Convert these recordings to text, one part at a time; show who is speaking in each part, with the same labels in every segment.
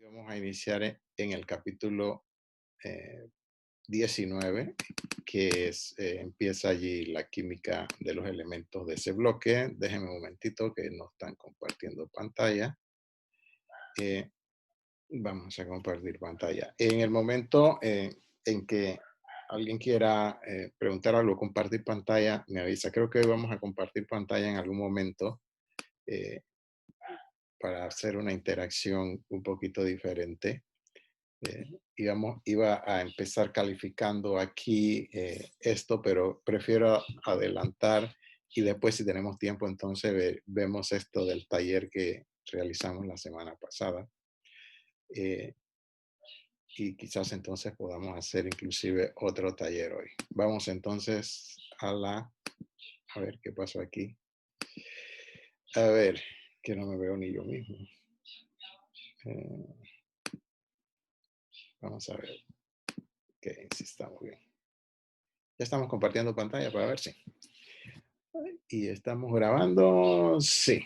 Speaker 1: Vamos a iniciar en el capítulo 19, que empieza allí la química de los elementos de ese bloque. Déjenme un momentito que no están compartiendo pantalla. Vamos a compartir pantalla. En el momento en que alguien quiera preguntar algo, compartir pantalla, me avisa. Creo que hoy vamos a compartir pantalla en algún momento para hacer una interacción un poquito diferente. Iba a empezar calificando aquí esto, pero prefiero adelantar y después, si tenemos tiempo, entonces vemos esto del taller que realizamos la semana pasada. Y quizás entonces podamos hacer inclusive otro taller hoy. Vamos entonces a ver qué pasó aquí. A ver, que no me veo ni yo mismo. Vamos a ver. Ok, sí estamos bien. Ya estamos compartiendo pantalla para ver si. Y estamos grabando. Sí.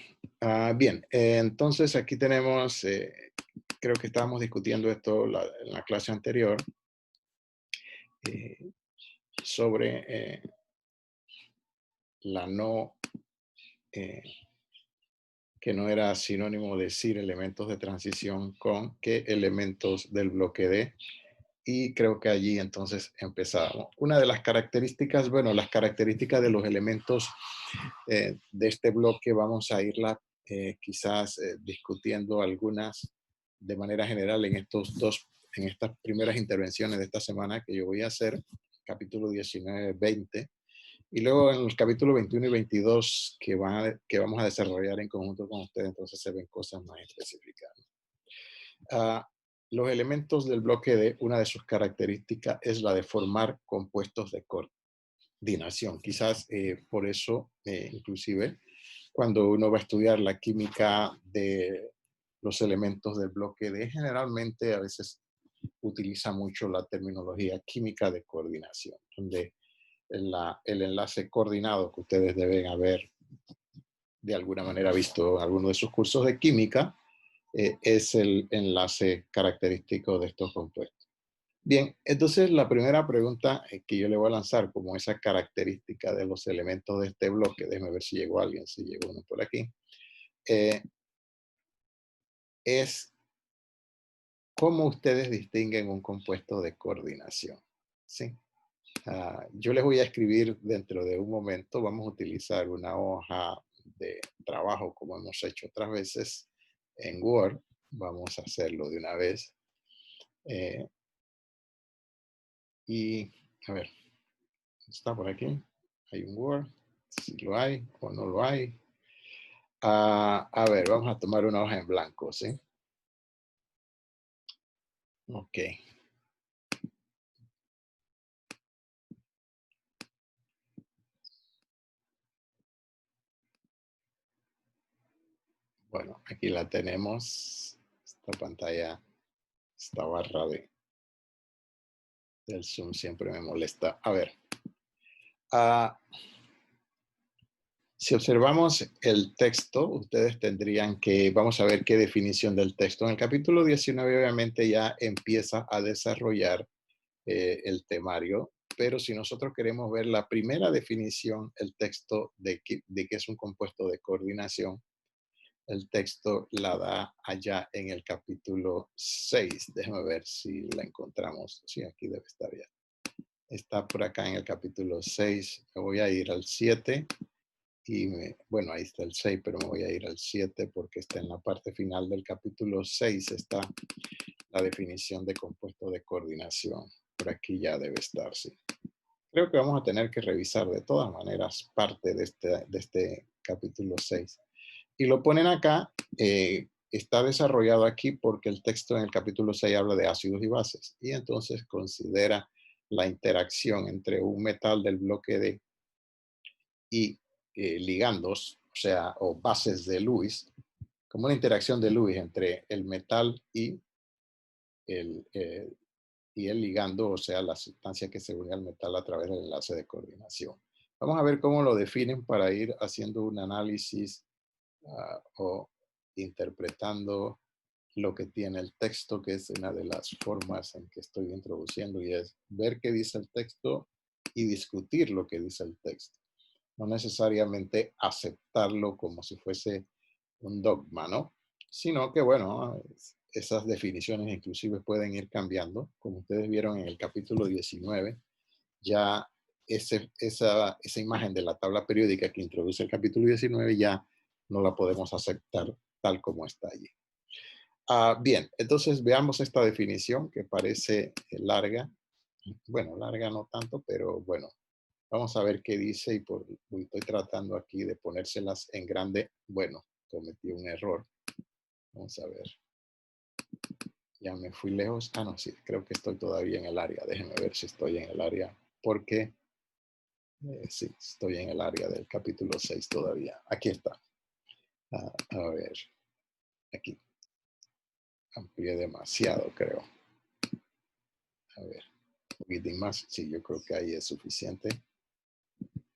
Speaker 1: Bien, entonces aquí tenemos, creo que estábamos discutiendo esto en la clase anterior, sobre la no, que no era sinónimo decir elementos de transición con que elementos del bloque D. Y creo que allí entonces empezábamos. Una de las características, bueno, las características de los elementos de este bloque vamos a irla quizás discutiendo algunas de manera general en en estas primeras intervenciones de esta semana que yo voy a hacer, capítulo 19, 20, y luego en los capítulos 21 y 22 que vamos a desarrollar en conjunto con ustedes, entonces se ven cosas más específicas. Los elementos del bloque D, una de sus características es la de formar compuestos de coordinación. Quizás por eso, inclusive, cuando uno va a estudiar la química de los elementos del bloque D, generalmente a veces utiliza mucho la terminología química de coordinación, donde el enlace coordinado que ustedes deben haber de alguna manera visto en alguno de sus cursos de química, es el enlace característico de estos compuestos. Bien, entonces la primera pregunta que yo le voy a lanzar como esa característica de los elementos de este bloque, déjeme ver si llegó alguien, si llegó uno por aquí, es cómo ustedes distinguen un compuesto de coordinación. ¿Sí? Yo les voy a escribir dentro de un momento, vamos a utilizar una hoja de trabajo como hemos hecho otras veces en Word, vamos a hacerlo de una vez. Y a ver, está por aquí, hay un Word, si lo hay o no lo hay. A ver, vamos a tomar una hoja en blanco, ¿sí? Ok. Bueno, aquí la tenemos. Esta pantalla, esta barra del Zoom siempre me molesta. A ver. Si observamos el texto, ustedes tendrían que, vamos a ver qué definición del texto. En el capítulo 19 obviamente ya empieza a desarrollar el temario, pero si nosotros queremos ver la primera definición, el texto de qué es un compuesto de coordinación, el texto la da allá en el capítulo 6. Déjame ver si la encontramos. Sí, aquí debe estar ya. Está por acá en el capítulo 6. Me voy a ir al 7. Y bueno, ahí está el 6, pero me voy a ir al 7 porque está en la parte final del capítulo 6, está la definición de compuesto de coordinación. Por aquí ya debe estar, sí. Creo que vamos a tener que revisar de todas maneras parte de este capítulo 6. Y lo ponen acá, está desarrollado aquí porque el texto en el capítulo 6 habla de ácidos y bases. Y entonces considera la interacción entre un metal del bloque D y ligandos, o sea, o bases de Lewis, como una interacción de Lewis entre el metal y el ligando, o sea, la sustancia que se une al metal a través del enlace de coordinación. Vamos a ver cómo lo definen para ir haciendo un análisis o interpretando lo que tiene el texto, que es una de las formas en que estoy introduciendo, y es ver qué dice el texto y discutir lo que dice el texto. No necesariamente aceptarlo como si fuese un dogma, ¿no? Sino que, bueno, esas definiciones inclusive pueden ir cambiando. Como ustedes vieron en el capítulo 19, ya esa imagen de la tabla periódica que introduce el capítulo 19 ya no la podemos aceptar tal como está allí. Bien, entonces veamos esta definición que parece larga. Bueno, larga no tanto, pero bueno, vamos a ver qué dice y estoy tratando aquí de ponérselas en grande. Bueno, cometí un error. Vamos a ver. Ya me fui lejos. No, sí, creo que estoy todavía en el área. Déjenme ver si estoy en el área. Porque sí, estoy en el área del capítulo 6 todavía. Aquí está. A ver, aquí. Amplié demasiado, creo. A ver, un poquitín más. Sí, yo creo que ahí es suficiente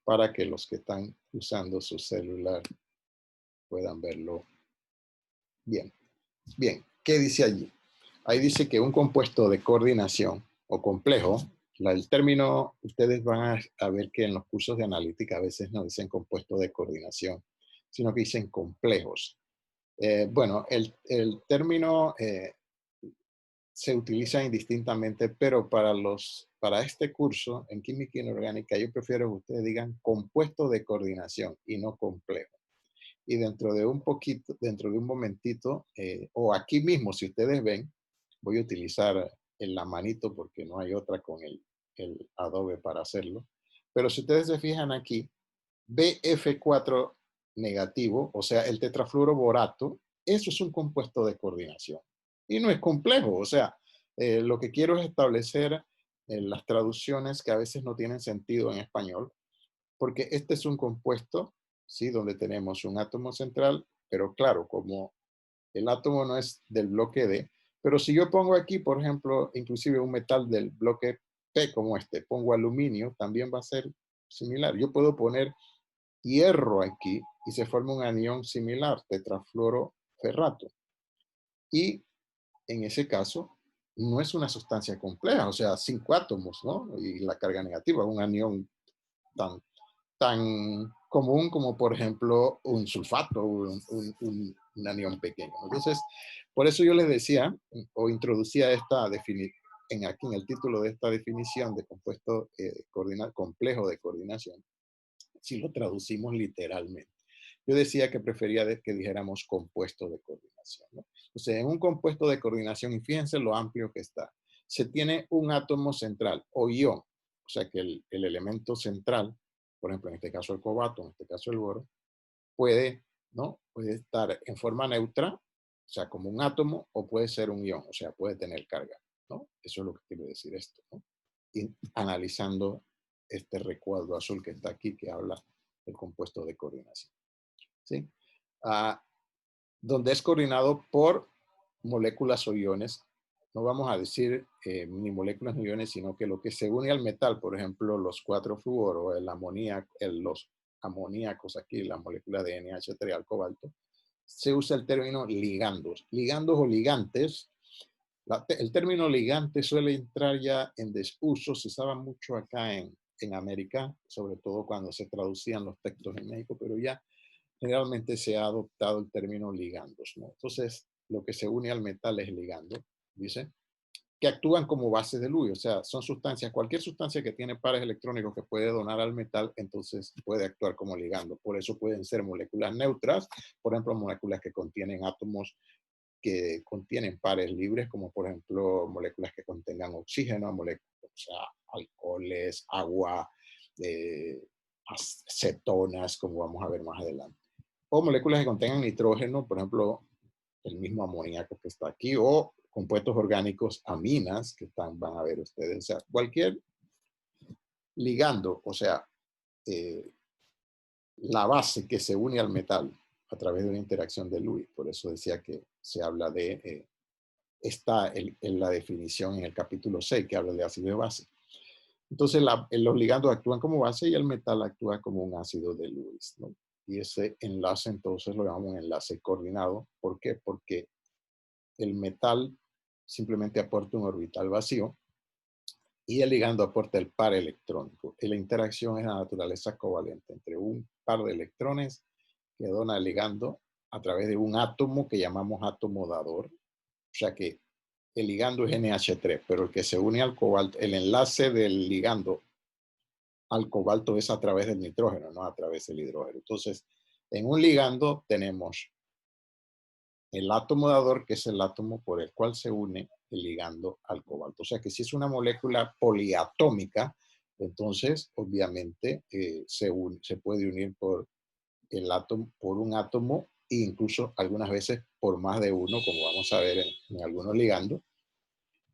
Speaker 1: para que los que están usando su celular puedan verlo bien. Bien, ¿qué dice allí? Ahí dice que un compuesto de coordinación o complejo, el término, ustedes van a ver que en los cursos de analítica a veces no dicen compuesto de coordinación, sino que dicen complejos. Bueno, el término se utiliza indistintamente, pero para este curso en química inorgánica yo prefiero que ustedes digan compuesto de coordinación y no complejo. Y dentro de un poquito, dentro de un momentito, o aquí mismo, si ustedes ven, voy a utilizar la manito porque no hay otra con el Adobe para hacerlo. Pero si ustedes se fijan aquí, BF4 negativo, o sea, el tetrafluoroborato, eso es un compuesto de coordinación. Y no es complejo, o sea, lo que quiero es establecer las traducciones que a veces no tienen sentido en español, porque este es un compuesto, ¿sí? Donde tenemos un átomo central, pero claro, como el átomo no es del bloque D, pero si yo pongo aquí, por ejemplo, inclusive un metal del bloque P como este, pongo aluminio, también va a ser similar. Yo puedo poner hierro aquí y se forma un anión similar, tetrafluoroferrato. Y en ese caso, no es una sustancia compleja, o sea, 5 átomos, ¿no? Y la carga negativa, un anión tan común como, por ejemplo, un sulfato, un anión pequeño. Entonces, por eso yo les decía, o introducía esta definición, aquí en el título de esta definición de compuesto complejo de coordinación, si lo traducimos literalmente. Yo decía que prefería que dijéramos compuesto de coordinación, ¿no? Entonces, en un compuesto de coordinación, y fíjense lo amplio que está, se tiene un átomo central o ion, o sea que el elemento central, por ejemplo, en este caso el cobalto, en este caso el boro, puede, ¿no? Puede estar en forma neutra, o sea, como un átomo, o puede ser un ion, o sea, puede tener carga, ¿no? Eso es lo que quiere decir esto, ¿no? Y analizando este recuadro azul que está aquí, que habla del compuesto de coordinación, ¿sí? Ah, donde es coordinado por moléculas o iones. No vamos a decir ni moléculas ni iones, sino que lo que se une al metal, por ejemplo, los 4-fluoro, el amoníaco, los amoníacos aquí, la molécula de NH3 al cobalto, se usa el término ligandos. Ligandos o ligantes. El término ligante suele entrar ya en desuso, se usaba mucho acá en América, sobre todo cuando se traducían los textos en México, pero ya generalmente se ha adoptado el término ligandos, ¿no? Entonces, lo que se une al metal es ligando, dice, que actúan como bases de Lewis, o sea, son sustancias, cualquier sustancia que tiene pares electrónicos que puede donar al metal, entonces puede actuar como ligando. Por eso pueden ser moléculas neutras, por ejemplo, moléculas que contienen átomos que contienen pares libres, como por ejemplo moléculas que contengan oxígeno, moléculas, o sea, alcoholes, agua, eh, cetonas, como vamos a ver más adelante. O moléculas que contengan nitrógeno, por ejemplo, el mismo amoníaco que está aquí, o compuestos orgánicos, aminas, que van a ver ustedes. O sea, cualquier ligando, o sea, eh, la base que se une al metal a través de una interacción de Lewis. Por eso decía que se habla de, está en la definición en el capítulo 6, que habla de ácido de base. Entonces, los ligandos actúan como base y el metal actúa como un ácido de Lewis, ¿no? Y ese enlace, entonces, lo llamamos enlace coordinado. ¿Por qué? Porque el metal simplemente aporta un orbital vacío y el ligando aporta el par electrónico. Y la interacción es de naturaleza covalente entre un par de electrones que dona el ligando a través de un átomo que llamamos átomo dador. O sea que el ligando es NH3, pero el que se une al cobalto, el enlace del ligando al cobalto es a través del nitrógeno, no a través del hidrógeno. Entonces, en un ligando tenemos el átomo dador, que es el átomo por el cual se une el ligando al cobalto. O sea que si es una molécula poliatómica, entonces obviamente se puede unir por el átomo, por un átomo e incluso algunas veces por más de uno, como vamos a ver en algunos ligandos.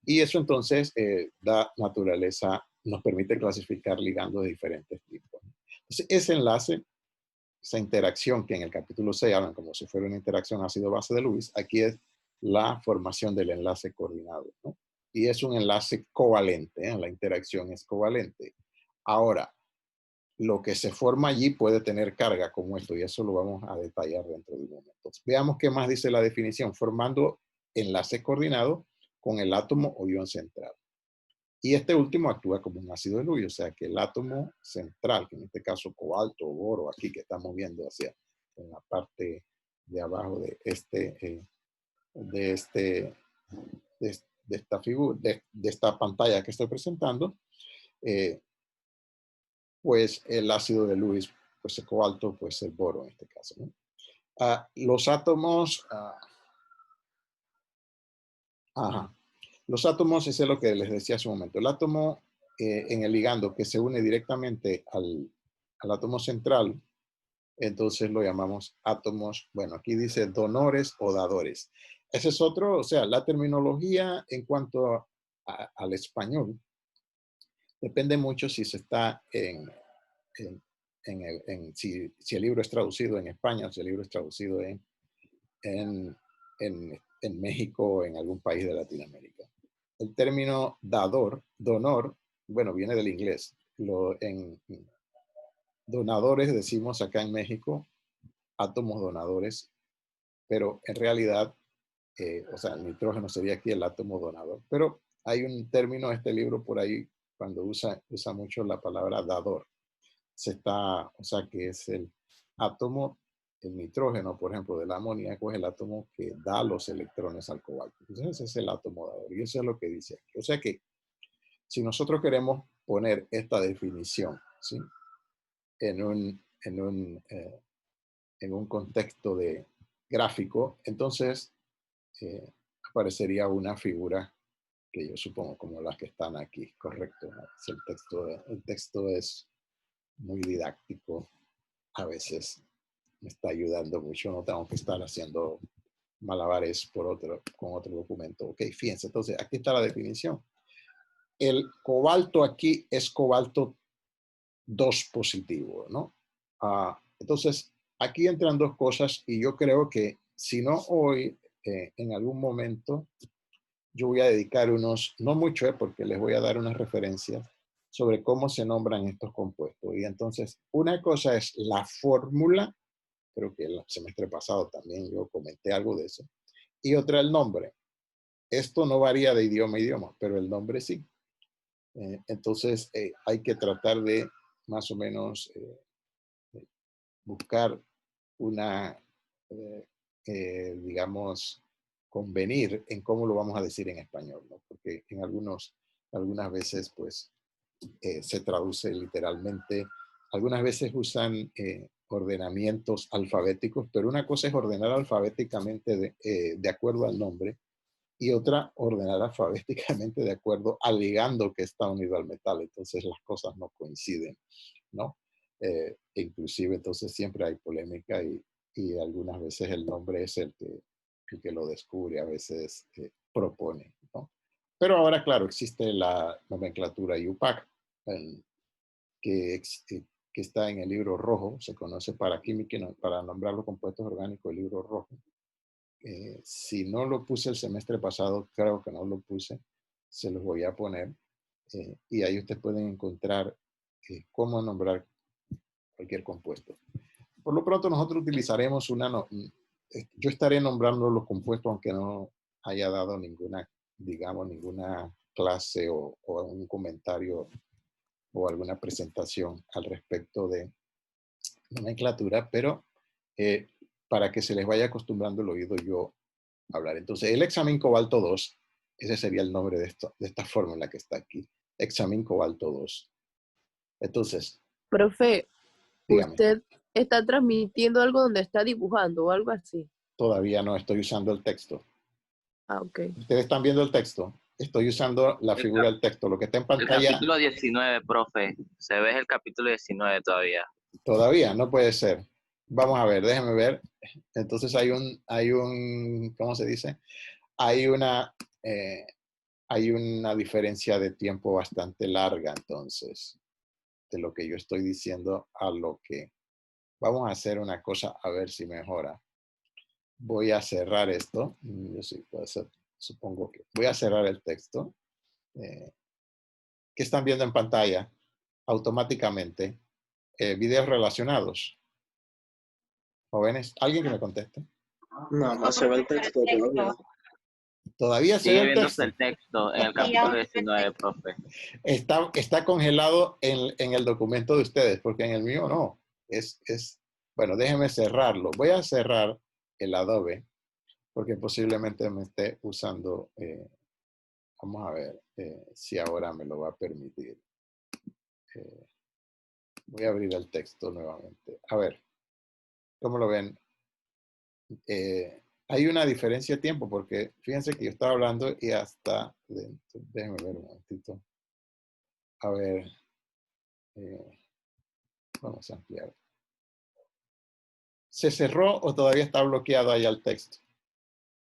Speaker 1: Y eso entonces da naturaleza, nos permite clasificar ligandos de diferentes tipos. Entonces, ese enlace, esa interacción que en el capítulo 6 hablan como si fuera una interacción ácido-base de Lewis, aquí es la formación del enlace coordinado, ¿no? Y es un enlace covalente, ¿eh? La interacción es covalente. Ahora, lo que se forma allí puede tener carga como esto, y eso lo vamos a detallar dentro de un momento. Veamos qué más dice la definición, formando enlace coordinado con el átomo o ion central. Y este último actúa como un ácido de Lewis, o sea que el átomo central, que en este caso cobalto o boro, aquí que estamos viendo hacia en la parte de abajo de esta figura, de esta pantalla que estoy presentando, eh, pues el ácido de Lewis, pues el cobalto, pues el boro en este caso, ¿no? Los átomos, ajá, los átomos, eso es lo que les decía hace un momento. El átomo en el ligando que se une directamente al átomo central, entonces lo llamamos átomos, bueno, aquí dice donores o dadores. Ese es otro, o sea, la terminología en cuanto al español depende mucho si se está si el libro es traducido en España o si el libro es traducido en, en México o en algún país de Latinoamérica. El término dador, donor, bueno, viene del inglés. En donadores decimos acá en México, átomos donadores, pero en realidad, o sea, el nitrógeno sería aquí el átomo donador. Pero hay un término, este libro por ahí, cuando usa mucho la palabra dador. O sea, que es el átomo, el nitrógeno, por ejemplo, del amoníaco es el átomo que da los electrones al cobalto. Entonces ese es el átomo dador y eso es lo que dice aquí. O sea que si nosotros queremos poner esta definición, ¿sí? en, un, en un contexto de gráfico, entonces aparecería una figura que yo supongo como las que están aquí, correcto. ¿No? El texto es muy didáctico, a veces me está ayudando mucho, no tengo que estar haciendo malabares con otro documento. Ok, fíjense, entonces aquí está la definición. El cobalto aquí es cobalto 2 positivo, ¿no? Entonces, aquí entran dos cosas y yo creo que si no hoy, en algún momento, yo voy a dedicar unos, no mucho, porque les voy a dar unas referencias sobre cómo se nombran estos compuestos. Y entonces, una cosa es la fórmula, creo que el semestre pasado también yo comenté algo de eso, y otra el nombre. Esto no varía de idioma a idioma, pero el nombre sí. Entonces, hay que tratar de más o menos buscar una, digamos, convenir en cómo lo vamos a decir en español, ¿no? Porque en algunas veces, pues, se traduce literalmente. Algunas veces usan ordenamientos alfabéticos, pero una cosa es ordenar alfabéticamente de acuerdo al nombre y otra ordenar alfabéticamente de acuerdo al ligando que está unido al metal. Entonces las cosas no coinciden, ¿no? Inclusive entonces siempre hay polémica y algunas veces el nombre es el que lo descubre, a veces propone, ¿no? Pero ahora, claro, existe la nomenclatura IUPAC, que, que está en el libro rojo, se conoce para química, para nombrar los compuestos orgánicos, el libro rojo. Si no lo puse el semestre pasado, creo que no lo puse, se los voy a poner. Y ahí ustedes pueden encontrar cómo nombrar cualquier compuesto. Por lo pronto nosotros utilizaremos yo estaré nombrando los compuestos, aunque no haya dado ninguna, digamos, ninguna clase o un comentario o alguna presentación al respecto de nomenclatura, pero para que se les vaya acostumbrando el oído yo hablar. Entonces, el examen cobalto 2, ese sería el nombre de esta fórmula que está aquí, examen cobalto 2. Entonces,
Speaker 2: Profe,
Speaker 1: dígame,
Speaker 2: ¿usted está transmitiendo algo donde está dibujando o algo así?
Speaker 1: todavía no estoy usando el texto.
Speaker 2: Ah, ok.
Speaker 1: ¿Ustedes están viendo el texto? Estoy usando la figura del texto. Lo que está en
Speaker 3: El
Speaker 1: pantalla
Speaker 3: capítulo 19, profe. Se ve el capítulo 19 todavía.
Speaker 1: todavía no puede ser. Vamos a ver, déjenme ver. Entonces hay un, ¿cómo se dice? Hay eh, hay una diferencia de tiempo bastante larga, entonces, de lo que yo estoy diciendo a lo que... Vamos a hacer una cosa a ver si mejora. Voy a cerrar esto. Yo sí puedo hacer, supongo que... Voy a cerrar el texto. ¿Qué están viendo en pantalla? Automáticamente. Videos relacionados. Jóvenes, ¿alguien que me conteste?
Speaker 4: No se ve el texto todavía.
Speaker 1: Todavía se ve
Speaker 3: Sigue
Speaker 1: el
Speaker 3: viéndose
Speaker 1: texto.
Speaker 3: el texto en el capítulo 19, profe.
Speaker 1: Está congelado en el documento de ustedes, porque en el mío no. Bueno, déjenme cerrarlo. Voy a cerrar el Adobe, porque posiblemente me esté usando. Vamos a ver si ahora me lo va a permitir. Voy a abrir el texto nuevamente. A ver, ¿cómo lo ven? Hay una diferencia de tiempo, porque fíjense que yo estaba hablando y hasta... Déjenme ver un momentito. A ver, vamos a ampliar. ¿Se cerró o todavía está bloqueado ahí el texto?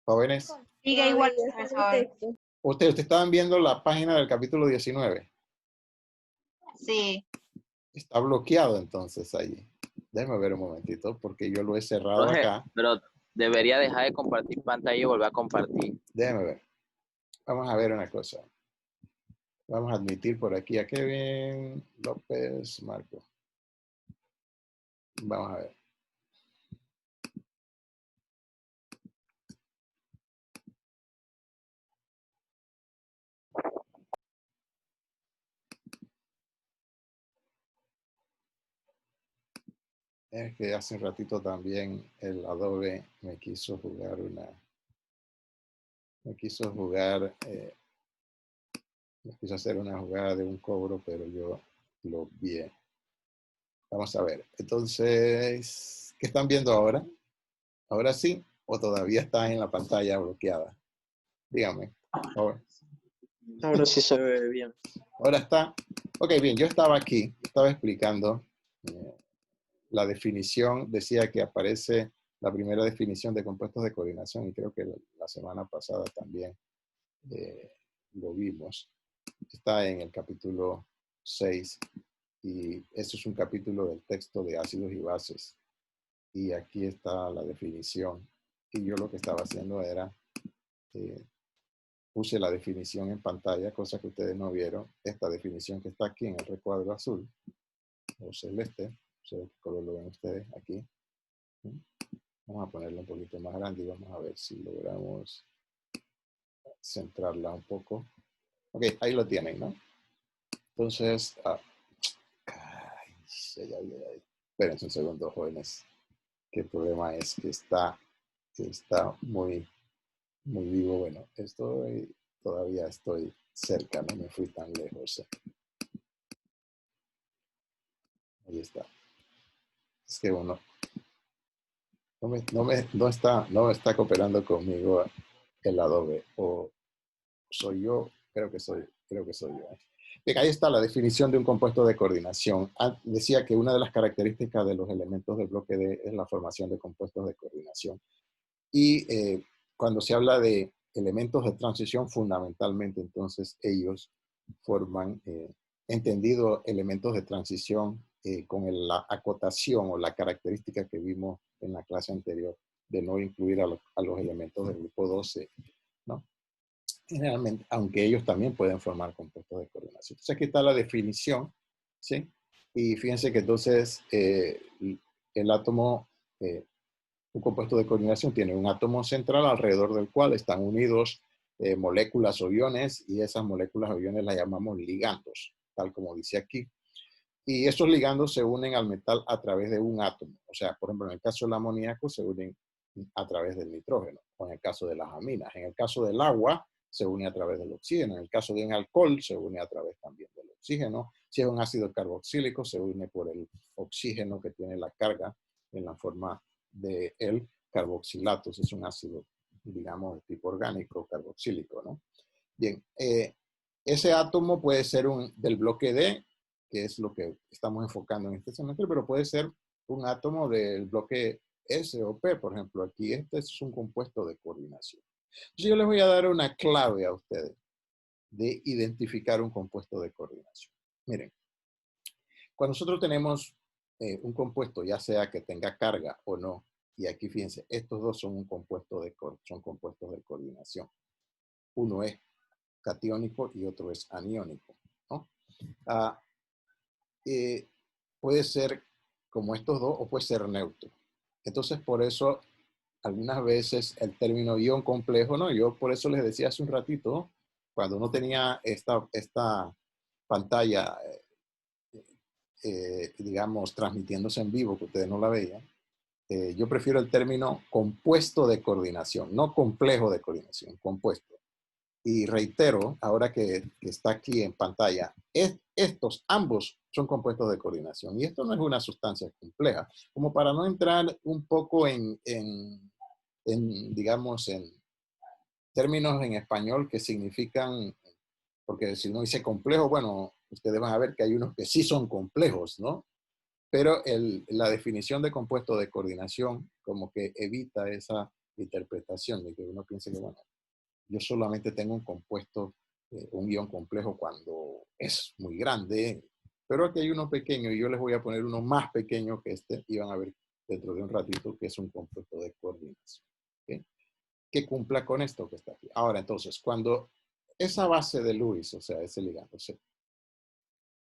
Speaker 1: Jóvenes.
Speaker 5: Sigue igual, profesor.
Speaker 1: Ustedes estaban viendo la página del capítulo 19.
Speaker 5: Sí.
Speaker 1: Está bloqueado entonces ahí. Déjenme ver un momentito porque yo lo he cerrado
Speaker 3: Profe,
Speaker 1: acá.
Speaker 3: pero debería dejar de compartir pantalla y volver a compartir.
Speaker 1: Déjenme ver. Vamos a ver una cosa. Vamos a admitir por aquí a Kevin López Marco. Vamos a ver. Es que hace un ratito también el Adobe me quiso jugar me quiso hacer una jugada de un cobro, pero yo lo vi. Vamos a ver. Entonces, ¿qué están viendo ahora? ¿Ahora sí? ¿O todavía está en la pantalla bloqueada? Dígame.
Speaker 4: Ahora sí se ve bien.
Speaker 1: Ahora está. Ok, bien. Yo estaba aquí, estaba explicando la definición. Decía que aparece la primera definición de compuestos de coordinación y creo que la semana pasada también lo vimos. Está en el capítulo 6 y eso es un capítulo del texto de ácidos y bases. Y aquí está la definición. Y yo lo que estaba haciendo era, puse la definición en pantalla, cosa que ustedes no vieron. Esta definición que está aquí en el recuadro azul o celeste, no sé qué color lo ven ustedes aquí. Vamos a ponerla un poquito más grande y vamos a ver si logramos centrarla un poco. Ok, ahí lo tienen, ¿no? Entonces, espérense un segundo, jóvenes. Que el problema es que está muy vivo. Bueno, todavía estoy cerca, no me fui tan lejos. Ahí está. Es que uno no está cooperando conmigo el Adobe. O soy yo, creo que soy yo. Bien, ahí está la definición de un compuesto de coordinación. Decía que una de las características de los elementos del bloque D es la formación de compuestos de coordinación. Y cuando se habla de elementos de transición, fundamentalmente, entonces, ellos forman, entendido elementos de transición con la acotación o la característica que vimos en la clase anterior de no incluir a los elementos del grupo 12, ¿no? Generalmente, aunque ellos también pueden formar compuestos de coordinación. Entonces, aquí está la definición, ¿sí? Y fíjense que entonces el átomo Un compuesto de coordinación tiene un átomo central alrededor del cual están unidos moléculas o iones, y esas moléculas o iones las llamamos ligandos, tal como dice aquí. Y esos ligandos se unen al metal a través de un átomo. O sea, por ejemplo, en el caso del amoníaco se unen a través del nitrógeno, o en el caso de las aminas. En el caso del agua se une a través del oxígeno. En el caso de un alcohol se une a través también del oxígeno. Si es un ácido carboxílico, se une por el oxígeno que tiene la carga en la forma del carboxilato. Es un ácido, digamos, de tipo orgánico carboxílico, ¿no? Bien, ese átomo puede ser del bloque D, que es lo que estamos enfocando en este semestre, pero puede ser un átomo del bloque S o P, por ejemplo. Aquí este es un compuesto de coordinación. Entonces yo les voy a dar una clave a ustedes de identificar un compuesto de coordinación. Miren, cuando nosotros tenemos un compuesto, ya sea que tenga carga o no, y aquí fíjense, estos dos son compuestos de coordinación. Uno es catiónico y otro es aniónico, ¿no? Puede ser como estos dos o puede ser neutro. Entonces, por eso, algunas veces el término ion complejo, ¿no? Yo por eso les decía hace un ratito, cuando no tenía esta pantalla, digamos, transmitiéndose en vivo, que ustedes no la veían, yo prefiero el término compuesto de coordinación, no complejo de coordinación, compuesto. Y reitero, ahora que está aquí en pantalla, ambos son compuestos de coordinación. Y esto no es una sustancia compleja. Como para no entrar un poco digamos, en términos en español que significan, porque si no dice complejo, bueno, ustedes van a ver que hay unos que sí son complejos, ¿no? Pero la definición de compuesto de coordinación como que evita esa interpretación de que uno piense que, bueno, yo solamente tengo un compuesto, un ion complejo cuando es muy grande, pero aquí hay uno pequeño y yo les voy a poner uno más pequeño que este y van a ver dentro de un ratito que es un compuesto de coordinación. ¿Okay? Que cumpla con esto que está aquí. Ahora, entonces, cuando esa base de Lewis, o sea, ese ligando,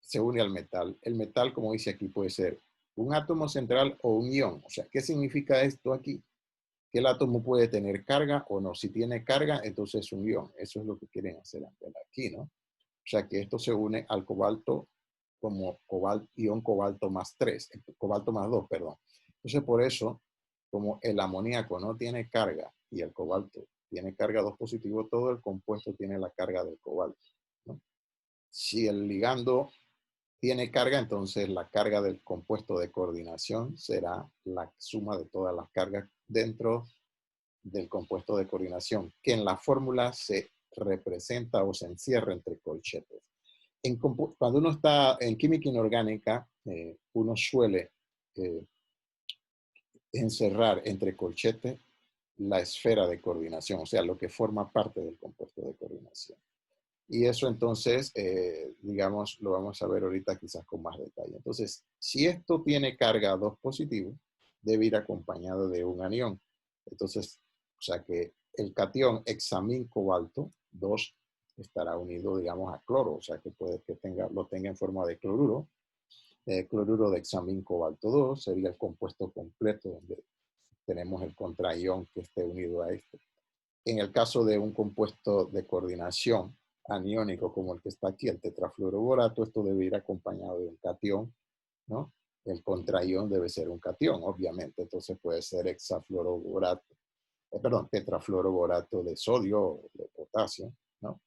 Speaker 1: se une al metal, el metal, como dice aquí, puede ser un átomo central o un ion. O sea, ¿qué significa esto aquí? Que el átomo puede tener carga o no. Si tiene carga, entonces es un ion. Eso es lo que quieren hacer aquí, ¿no? O sea, que esto se une al cobalto como ion cobalto más 3, cobalto más 2, perdón. Entonces, por eso, como el amoníaco no tiene carga y el cobalto tiene carga 2 positivo, todo el compuesto tiene la carga del cobalto, ¿no? Si el ligando tiene carga, entonces la carga del compuesto de coordinación será la suma de todas las cargas dentro del compuesto de coordinación, que en la fórmula se representa o se encierra entre colchetes. Cuando uno está en química inorgánica, uno suele encerrar entre colchetes la esfera de coordinación, o sea, lo que forma parte del compuesto de coordinación. Y eso entonces, digamos, lo vamos a ver ahorita quizás con más detalle. Entonces, si esto tiene carga 2 positivo, debe ir acompañado de un anión. Entonces, o sea que el catión hexamín cobalto 2 estará unido, digamos, a cloro, o sea que puede que lo tenga en forma de cloruro. Cloruro de hexamín cobalto 2 sería el compuesto completo donde tenemos el contraión que esté unido a este. En el caso de un compuesto de coordinación aniónico como el que está aquí, el tetrafluoroborato, esto debe ir acompañado de un catión, ¿no? El contraión debe ser un catión, obviamente, entonces puede ser hexafluoroborato, tetrafluoroborato de sodio o de potasio, ¿no?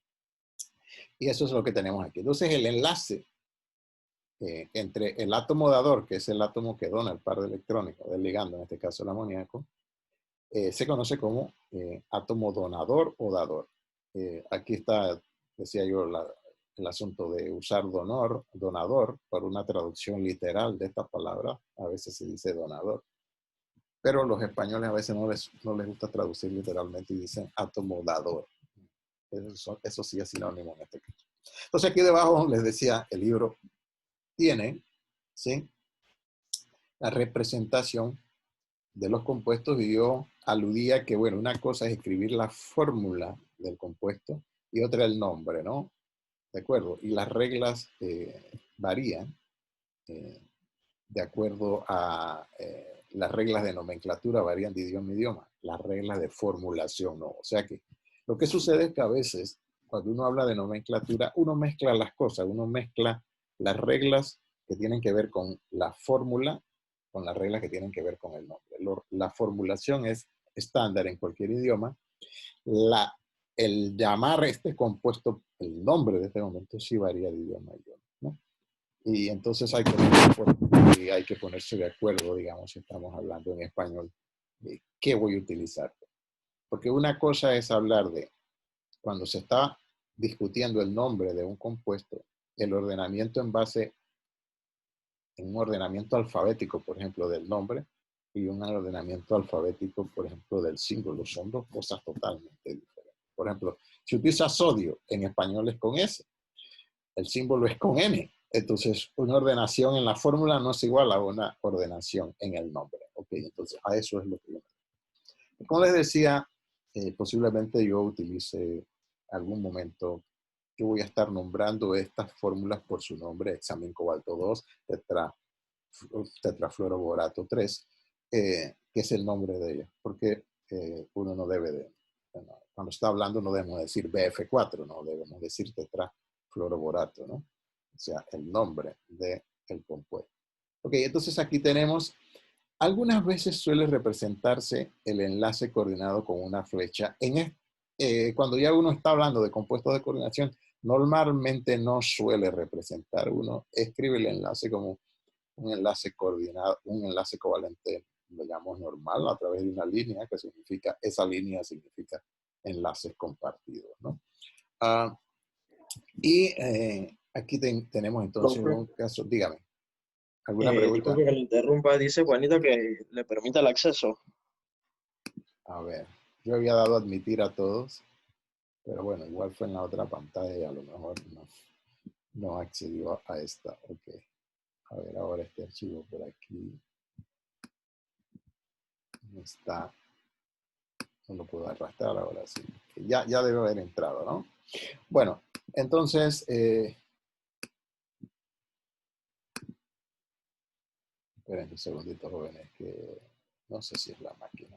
Speaker 1: Y eso es lo que tenemos aquí. Entonces el enlace entre el átomo dador, que es el átomo que dona el par de electrones del ligando, en este caso el amoníaco, se conoce como átomo donador o dador. Aquí está, decía yo, el asunto de usar donador para una traducción literal de esta palabra. A veces se dice donador. Pero los españoles a veces no les gusta traducir literalmente y dicen átomo dador. Eso sí es sinónimo en este caso. Entonces aquí debajo les decía, el libro tiene, ¿sí?, la representación de los compuestos y yo aludía que, bueno, una cosa es escribir la fórmula del compuesto y otra el nombre, ¿no? ¿De acuerdo? Y las reglas varían de acuerdo a las reglas de nomenclatura varían de idioma a idioma, las reglas de formulación no. O sea que lo que sucede es que a veces, cuando uno habla de nomenclatura, uno mezcla las cosas, uno mezcla las reglas que tienen que ver con la fórmula con las reglas que tienen que ver con el nombre. La formulación es estándar en cualquier idioma. El llamar este compuesto, el nombre de este momento, sí varía de idioma a idioma, ¿no? Y entonces hay que ponerse de acuerdo, digamos, si estamos hablando en español, de qué voy a utilizar. Porque una cosa es hablar de, cuando se está discutiendo el nombre de un compuesto, el ordenamiento en base, en un ordenamiento alfabético, por ejemplo, del nombre, y un ordenamiento alfabético, por ejemplo, del símbolo. Son dos cosas totalmente diferentes. Por ejemplo, si utiliza sodio, en español es con S, el símbolo es con N. Entonces, una ordenación en la fórmula no es igual a una ordenación en el nombre. Ok, entonces a eso es lo que yo me... Como les decía, posiblemente yo utilice algún momento, yo voy a estar nombrando estas fórmulas por su nombre: hexamin cobalto 2, tetrafluoroborato 3, que es el nombre de ellos, porque uno no debe de, cuando está hablando no debemos decir BF4, no debemos decir tetrafluoroborato, ¿no? O sea, el nombre del compuesto. Ok, entonces aquí tenemos, algunas veces suele representarse el enlace coordinado con una flecha. Cuando ya uno está hablando de compuestos de coordinación, normalmente no suele representar. Uno escribe el enlace como un enlace coordinado, un enlace covalente, digamos, normal, a través de una línea, que significa, esa línea significa enlaces compartidos, ¿no? Aquí tenemos entonces
Speaker 4: Profe,
Speaker 1: un caso, dígame, ¿alguna pregunta?
Speaker 4: disculpe que le interrumpa, dice Juanita que le permita el acceso.
Speaker 1: A ver, yo había dado a admitir a todos, pero bueno, igual fue en la otra pantalla y a lo mejor no accedió a esta. Ok, a ver, ahora este archivo por aquí no está, no lo puedo arrastrar ahora sí. Ya debe haber entrado, ¿no? Bueno, entonces, esperen un segundito, jóvenes, que no sé si es la máquina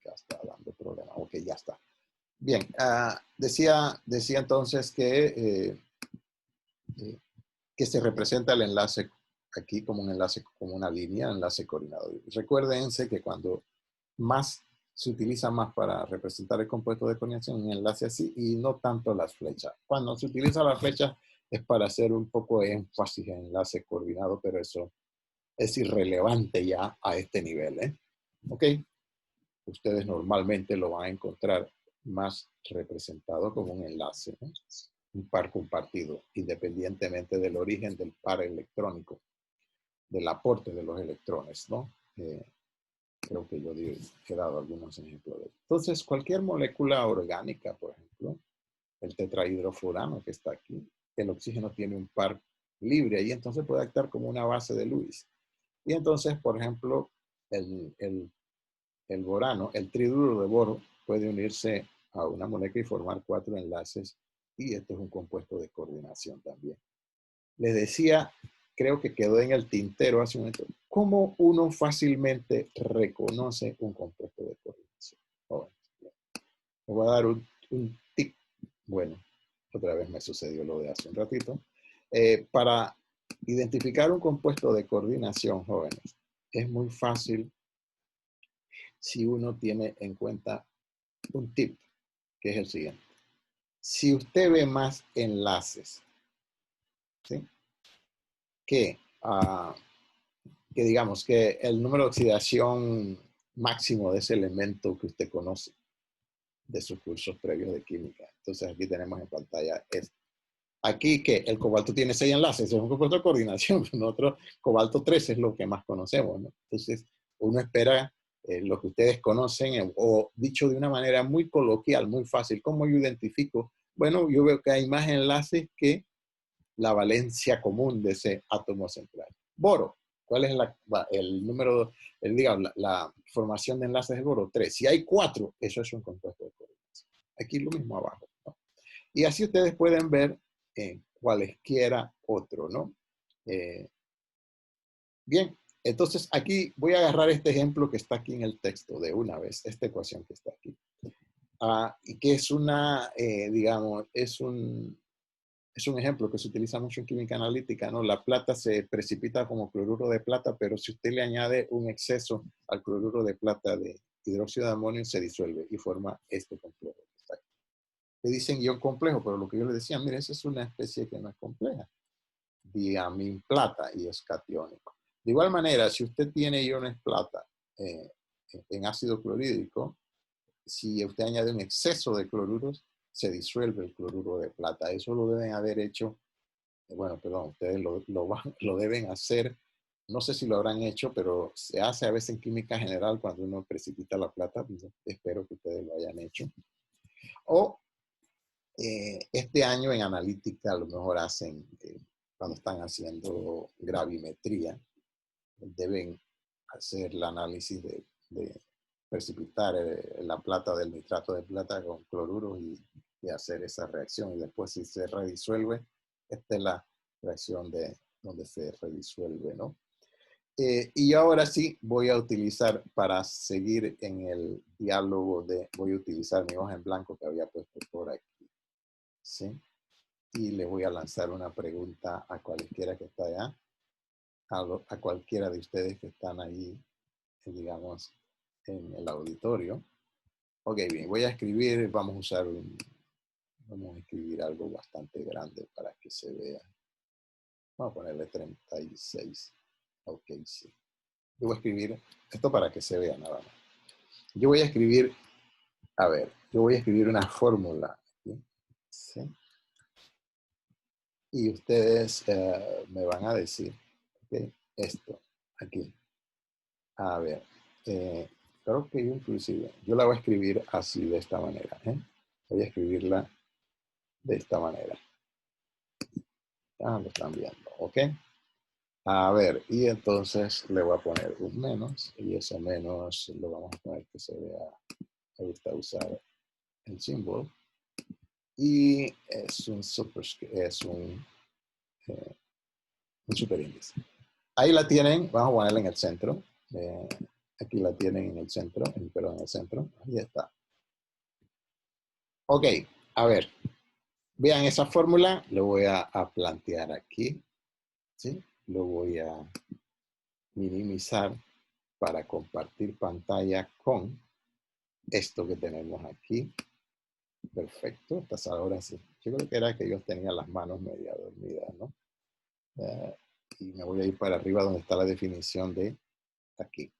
Speaker 1: que está dando problema. Ok, ya está. Bien, decía entonces que se representa el enlace aquí como un enlace, como una línea, enlace coordinado. Recuérdense que cuando se utiliza más para representar el compuesto de coordinación, un enlace así, y no tanto las flechas. Cuando se utiliza la flecha es para hacer un poco de énfasis en enlace coordinado, pero eso es irrelevante ya a este nivel, ¿eh? ¿Ok? Ustedes normalmente lo van a encontrar más representado como un enlace, ¿no? Un par compartido, independientemente del origen del par electrónico, del aporte de los electrones, ¿no? Creo que yo he dado algunos ejemplos de eso. Entonces, cualquier molécula orgánica, por ejemplo, el tetrahidrofurano que está aquí, el oxígeno tiene un par libre y entonces puede actuar como una base de Lewis. Y entonces, por ejemplo, el borano, el triduro de boro, puede unirse a una molécula y formar 4 enlaces, y esto es un compuesto de coordinación también. Les decía, creo que quedó en el tintero hace un momento, ¿cómo uno fácilmente reconoce un compuesto de coordinación? Les voy a dar un tip. Bueno, otra vez me sucedió lo de hace un ratito. Para identificar un compuesto de coordinación, jóvenes, es muy fácil si uno tiene en cuenta un tip, que es el siguiente. Si usted ve más enlaces, ¿sí? que digamos que el número de oxidación máximo de ese elemento que usted conoce de sus cursos previos de química. Entonces aquí tenemos en pantalla esto. Aquí que el cobalto tiene 6 enlaces, es un compuesto de coordinación. Nosotros, cobalto 3 es lo que más conocemos, ¿no? Entonces uno espera lo que ustedes conocen, o dicho de una manera muy coloquial, muy fácil. ¿Cómo yo identifico? Bueno, yo veo que hay más enlaces que la valencia común de ese átomo central. Boro, ¿cuál es el número, digamos, la formación de enlaces del boro? 3. Si hay 4, eso es un compuesto de coordinación. Aquí lo mismo abajo, ¿no? Y así ustedes pueden ver cualesquiera otro, ¿no? Bien, Entonces, aquí voy a agarrar este ejemplo que está aquí en el texto de una vez, esta ecuación que está aquí. Y que es una, digamos, es un ejemplo que se utiliza mucho en química analítica, ¿no? La plata se precipita como cloruro de plata, pero si usted le añade un exceso al cloruro de plata de hidróxido de amonio, se disuelve y forma este complejo. Le dicen ion complejo, pero lo que yo le decía, mire, esa es una especie que no es compleja. Diamin plata y es catiónico. De igual manera, si usted tiene iones plata en ácido clorhídrico, si usted añade un exceso de cloruros, se disuelve el cloruro de plata. Eso lo deben haber hecho, bueno, perdón, ustedes lo deben hacer, no sé si lo habrán hecho, pero se hace a veces en química general cuando uno precipita la plata. Espero que ustedes lo hayan hecho. O este año en analítica a lo mejor hacen, cuando están haciendo gravimetría, deben hacer el análisis de precipitar la plata del nitrato de plata con cloruro y hacer esa reacción. Y después si se redisuelve, esta es la reacción de donde se redisuelve, ¿no? Y ahora sí voy a utilizar, para seguir en el diálogo, voy a utilizar mi hoja en blanco que había puesto por aquí. ¿Sí? Y le voy a lanzar una pregunta a cualquiera que está allá, a cualquiera de ustedes que están ahí, digamos, en el auditorio. Ok, bien, voy a escribir, vamos a escribir algo bastante grande para que se vea. Vamos a ponerle 36. Ok, sí. Yo voy a escribir esto para que se vea nada más. Yo voy a escribir, a ver, yo voy a escribir una fórmula. ¿Sí? Y ustedes me van a decir, okay, esto, aquí. A ver, creo que inclusive, yo la voy a escribir así, de esta manera. Voy a escribirla de esta manera. Lo están viendo, ¿ok? A ver, y entonces le voy a poner un menos, y ese menos lo vamos a poner que se vea, me gusta usar el símbolo. Y es un superíndice. Ahí la tienen, vamos a ponerla en el centro. Aquí la tienen en el centro, perdón, en el centro. Ahí está. Ok, a ver. Vean esa fórmula, lo voy a plantear aquí. ¿Sí? Lo voy a minimizar para compartir pantalla con esto que tenemos aquí. Perfecto, estas ahora sí. Yo creo que era que yo tenía las manos media dormidas, ¿no? Y me voy a ir para arriba donde está la definición de aquí,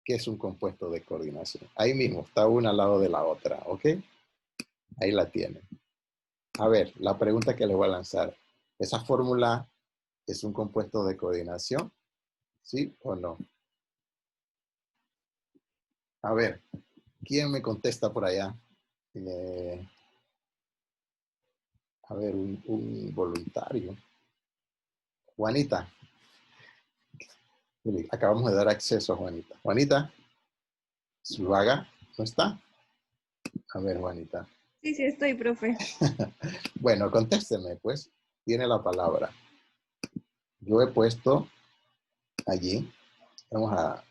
Speaker 1: que es un compuesto de coordinación. Ahí mismo, está una al lado de la otra, ¿ok? Ahí la tienen. A ver, la pregunta que les voy a lanzar. ¿Esa fórmula es un compuesto de coordinación? ¿Sí o no? A ver, ¿quién me contesta por allá? A ver, un voluntario. Juanita. Acabamos de dar acceso a Juanita. Juanita, Zuluaga, ¿no está? A ver, Juanita.
Speaker 6: Sí, sí estoy, profe.
Speaker 1: Bueno, contésteme, pues. Tiene la palabra. Yo he puesto allí, vamos a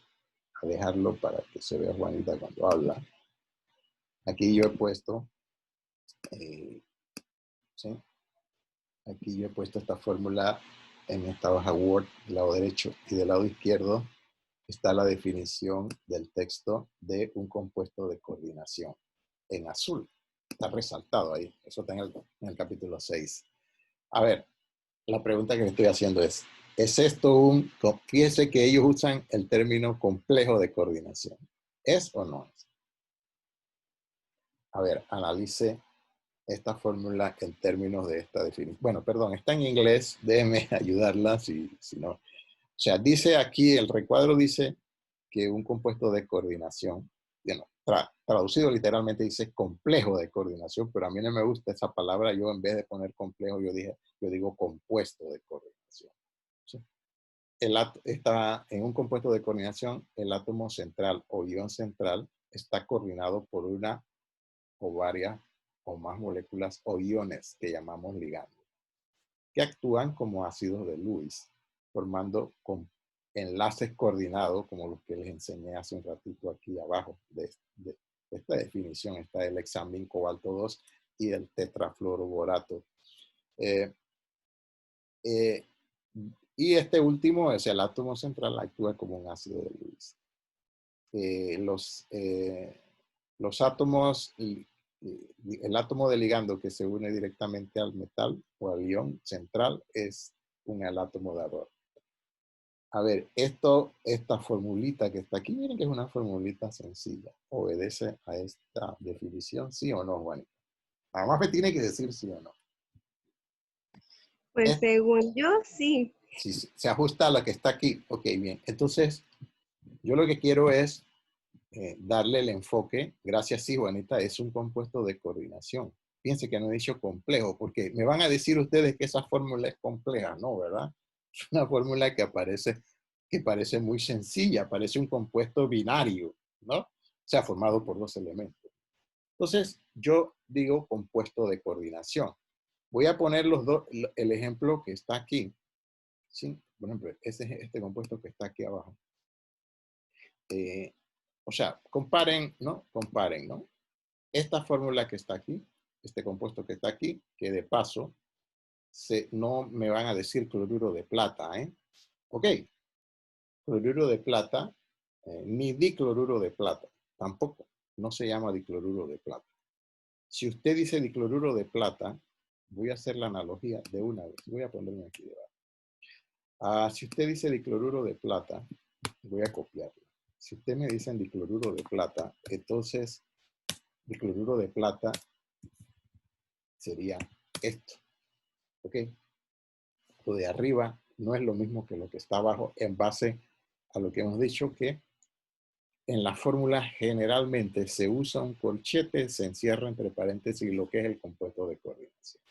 Speaker 1: dejarlo para que se vea Juanita cuando habla. Aquí yo he puesto, ¿sí? Aquí yo he puesto esta fórmula en esta hoja Word del lado derecho, y del lado izquierdo está la definición del texto de un compuesto de coordinación en azul. Está resaltado ahí. Eso está en el capítulo 6. A ver, la pregunta que le estoy haciendo es esto fíjese que ellos usan el término complejo de coordinación? ¿Es o no es? A ver, analice esta fórmula en términos de esta definición. Bueno, perdón, está en inglés. Déjeme ayudarla si no. O sea, dice aquí, el recuadro dice que un compuesto de coordinación, bueno, traducido literalmente dice complejo de coordinación, pero a mí no me gusta esa palabra. Yo en vez de poner complejo, yo digo compuesto de coordinación. ¿Sí? Está en un compuesto de coordinación, el átomo central o ion central está coordinado por una o varias o más moléculas o iones que llamamos ligandos, que actúan como ácidos de Lewis, formando enlaces coordinados, como los que les enseñé hace un ratito aquí abajo de esta definición. Está el hexamín cobalto 2 y el tetrafluoroborato. Y este último es el átomo central, actúa como un ácido de Lewis. Los átomos, el átomo de ligando que se une directamente al metal o al ion central es el átomo de Ador. A ver, esta formulita que está aquí, miren que es una formulita sencilla. ¿Obedece a esta definición? ¿Sí o no, Juanita? Además me tiene que decir sí o no.
Speaker 6: Pues según yo, sí.
Speaker 1: Si se ajusta a la que está aquí, ok, bien. Entonces, yo lo que quiero es darle el enfoque. Gracias, sí, Juanita, es un compuesto de coordinación. Piense que no he dicho complejo, porque me van a decir ustedes que esa fórmula es compleja, ¿no? ¿Verdad? Es una fórmula que parece muy sencilla, parece un compuesto binario, ¿no? O sea, formado por dos elementos. Entonces, yo digo compuesto de coordinación. Voy a poner el ejemplo que está aquí. ¿Sí? Por ejemplo, este compuesto que está aquí abajo. O sea, comparen, ¿no? Comparen, ¿no? Esta fórmula que está aquí, este compuesto que está aquí, que de paso, no me van a decir cloruro de plata, ¿eh? Ok. Cloruro de plata, ni dicloruro de plata, tampoco. No se llama dicloruro de plata. Si usted dice dicloruro de plata, voy a hacer la analogía de una vez. Voy a ponerme aquí debajo. Si usted dice dicloruro de plata, voy a copiarlo. Si usted me dice dicloruro de plata, entonces dicloruro de plata sería esto. ¿Ok? Lo de arriba no es lo mismo que lo que está abajo en base a lo que hemos dicho que en la fórmula generalmente se usa un corchete, se encierra entre paréntesis lo que es el compuesto de coordinación.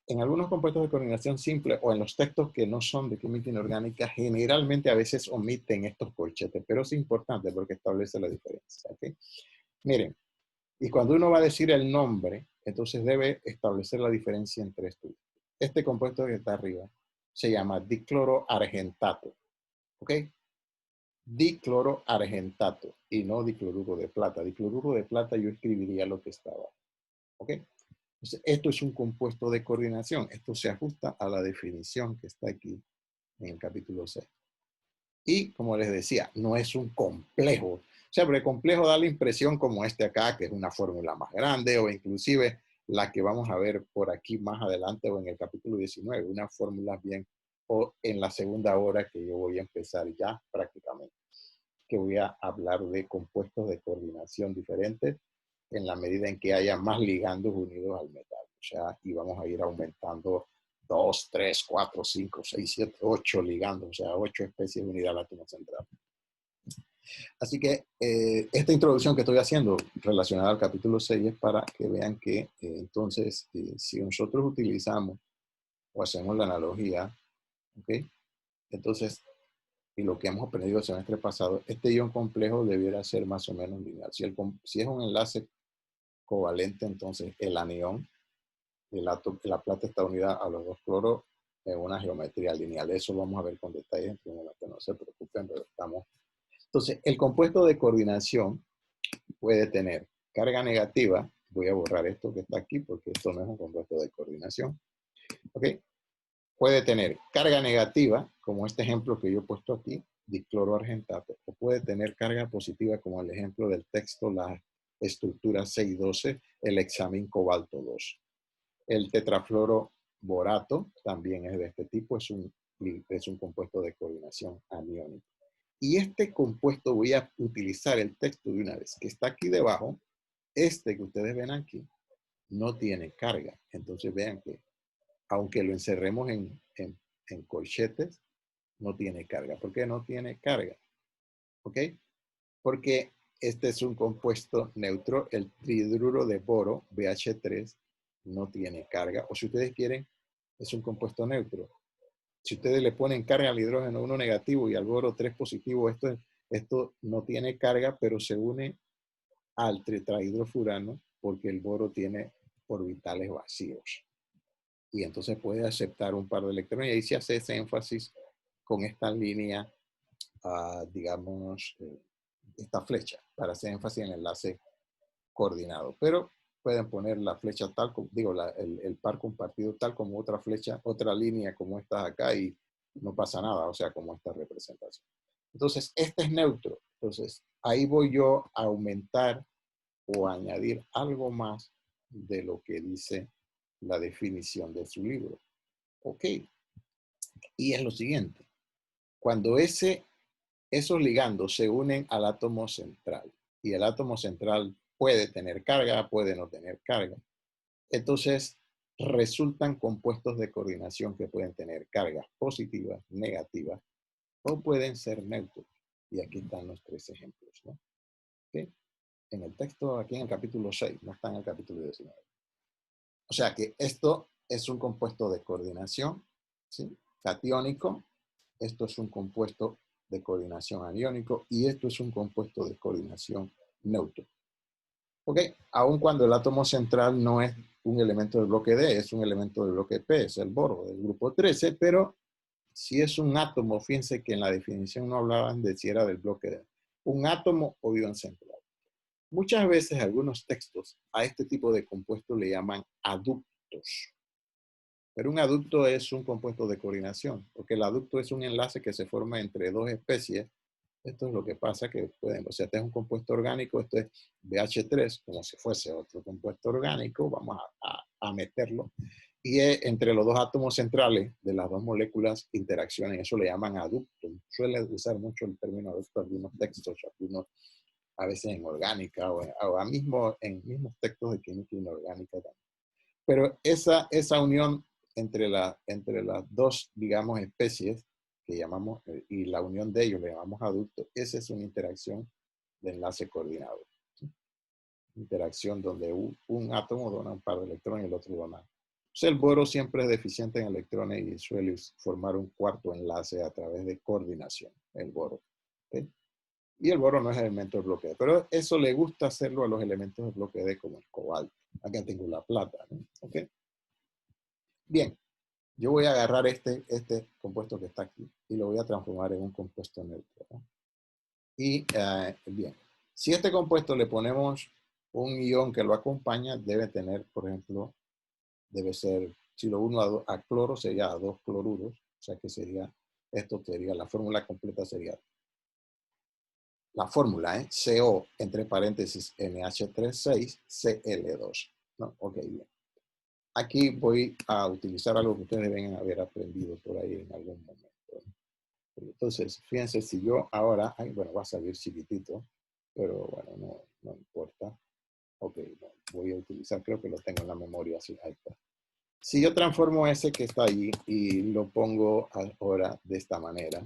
Speaker 1: En algunos compuestos de coordinación simple o en los textos que no son de química inorgánica, generalmente a veces omiten estos corchetes, pero es importante porque establece la diferencia. ¿Okay? Miren, y cuando uno va a decir el nombre, entonces debe establecer la diferencia entre estos. Este compuesto que está arriba se llama dicloroargentato. ¿Ok? Dicloroargentato y no dicloruro de plata. Dicloruro de plata yo escribiría lo que estaba. ¿Ok? Entonces, esto es un compuesto de coordinación. Esto se ajusta a la definición que está aquí en el capítulo 6. Y, como les decía, no es un complejo. O sea, porque complejo da la impresión como este acá, que es una fórmula más grande, o inclusive la que vamos a ver por aquí más adelante o en el capítulo 19, una fórmula bien, o en la segunda hora que yo voy a empezar ya prácticamente, que voy a hablar de compuestos de coordinación diferentes en la medida en que haya más ligandos unidos al metal. O sea, y vamos a ir aumentando 2, 3, 4, 5, 6, 7, 8 ligandos, o sea, 8 especies unidas al átomo central. Así que esta introducción que estoy haciendo relacionada al capítulo 6 es para que vean que entonces si nosotros utilizamos o hacemos la analogía, ¿ok? Entonces, y lo que hemos aprendido el semestre pasado, este ion complejo debiera ser más o menos lineal. Si es un enlace covalente, entonces el anión, la plata está unida a los dos cloros en una geometría lineal. Eso vamos a ver con detalle en un momento, no se preocupen, pero estamos. Entonces, el compuesto de coordinación puede tener carga negativa. Voy a borrar esto que está aquí porque esto no es un compuesto de coordinación. ¿Ok? Puede tener carga negativa, como este ejemplo que yo he puesto aquí, dicloroargentato, o puede tener carga positiva, como el ejemplo del texto, la estructura 612, el hexamín cobalto 2. El tetrafluoroborato también es de este tipo, es un compuesto de coordinación aniónico. Y este compuesto voy a utilizar el texto de una vez, que está aquí debajo, este que ustedes ven aquí, no tiene carga. Entonces vean que aunque lo encerremos en corchetes, no tiene carga. ¿Por qué no tiene carga? ¿Ok? Porque este es un compuesto neutro, el tridruro de boro, BH3, no tiene carga. O si ustedes quieren, es un compuesto neutro. Si ustedes le ponen carga al hidrógeno 1 negativo y al boro 3 positivo, esto no tiene carga, pero se une al tetrahidrofurano porque el boro tiene orbitales vacíos. Y entonces puede aceptar un par de electrones. Y ahí se hace ese énfasis con esta línea digamos, esta flecha para hacer énfasis en el enlace coordinado. Pero pueden poner la flecha tal como, digo, el par compartido tal como otra flecha, otra línea como esta acá y no pasa nada, o sea, como esta representación. Entonces, este es neutro. Entonces, ahí voy yo a aumentar o a añadir algo más de lo que dice la definición de su libro. Ok. Y es lo siguiente. Cuando esos ligandos se unen al átomo central y el átomo central puede tener carga, puede no tener carga, entonces resultan compuestos de coordinación que pueden tener cargas positivas, negativas o pueden ser neutros. Y aquí están los 3 ejemplos, ¿no? ¿Okay? En el texto, aquí en el capítulo 6, no está en el capítulo 19. O sea que esto es un compuesto de coordinación, ¿sí? Catiónico. Esto es un compuesto de coordinación aniónico y esto es un compuesto de coordinación neutro. ¿Ok? Aun cuando el átomo central no es un elemento del bloque D, es un elemento del bloque P, es el boro del grupo 13, pero si es un átomo, fíjense que en la definición no hablaban de si era del bloque D. Un átomo o ion central. Muchas veces algunos textos a este tipo de compuesto le llaman aductos. Pero un aducto es un compuesto de coordinación, porque el aducto es un enlace que se forma entre 2 especies. Esto es lo que pasa que pueden, o sea, este es un compuesto orgánico, esto es BH3, como si fuese otro compuesto orgánico, vamos a meterlo. Y entre los 2 átomos centrales de las 2 moléculas interaccionan, eso le llaman aducto. Suele usar mucho el término aducto en algunos textos, algunos a veces en orgánica o en mismos textos de química inorgánica también. Pero esa unión entre las 2, digamos, especies que llamamos, y la unión de ellos le llamamos aducto, esa es una interacción de enlace coordinado. ¿Sí? Interacción donde un átomo dona un par de electrones y el otro dona. O sea, el boro siempre es deficiente en electrones y suele formar un cuarto enlace a través de coordinación, el boro. ¿Okay? Y el boro no es elemento del bloque D, pero eso le gusta hacerlo a los elementos del bloque D como el cobalto. Acá tengo la plata, ¿no? ¿Ok? Bien, yo voy a agarrar este compuesto que está aquí y lo voy a transformar en un compuesto neutro, ¿no? Y bien, si a este compuesto le ponemos un ion que lo acompaña, debe tener, por ejemplo, debe ser, si lo uno a cloro sería a 2 cloruros, o sea que sería, esto sería, la fórmula completa sería, la fórmula, CO, entre paréntesis, NH36, ¿no? Ok, bien. Aquí voy a utilizar algo que ustedes deben haber aprendido por ahí en algún momento. Entonces, fíjense, si yo ahora, bueno, va a salir chiquitito, pero bueno, no importa. Ok, no, voy a utilizar, creo que lo tengo en la memoria, así, ahí está. Si yo transformo ese que está ahí y lo pongo ahora de esta manera,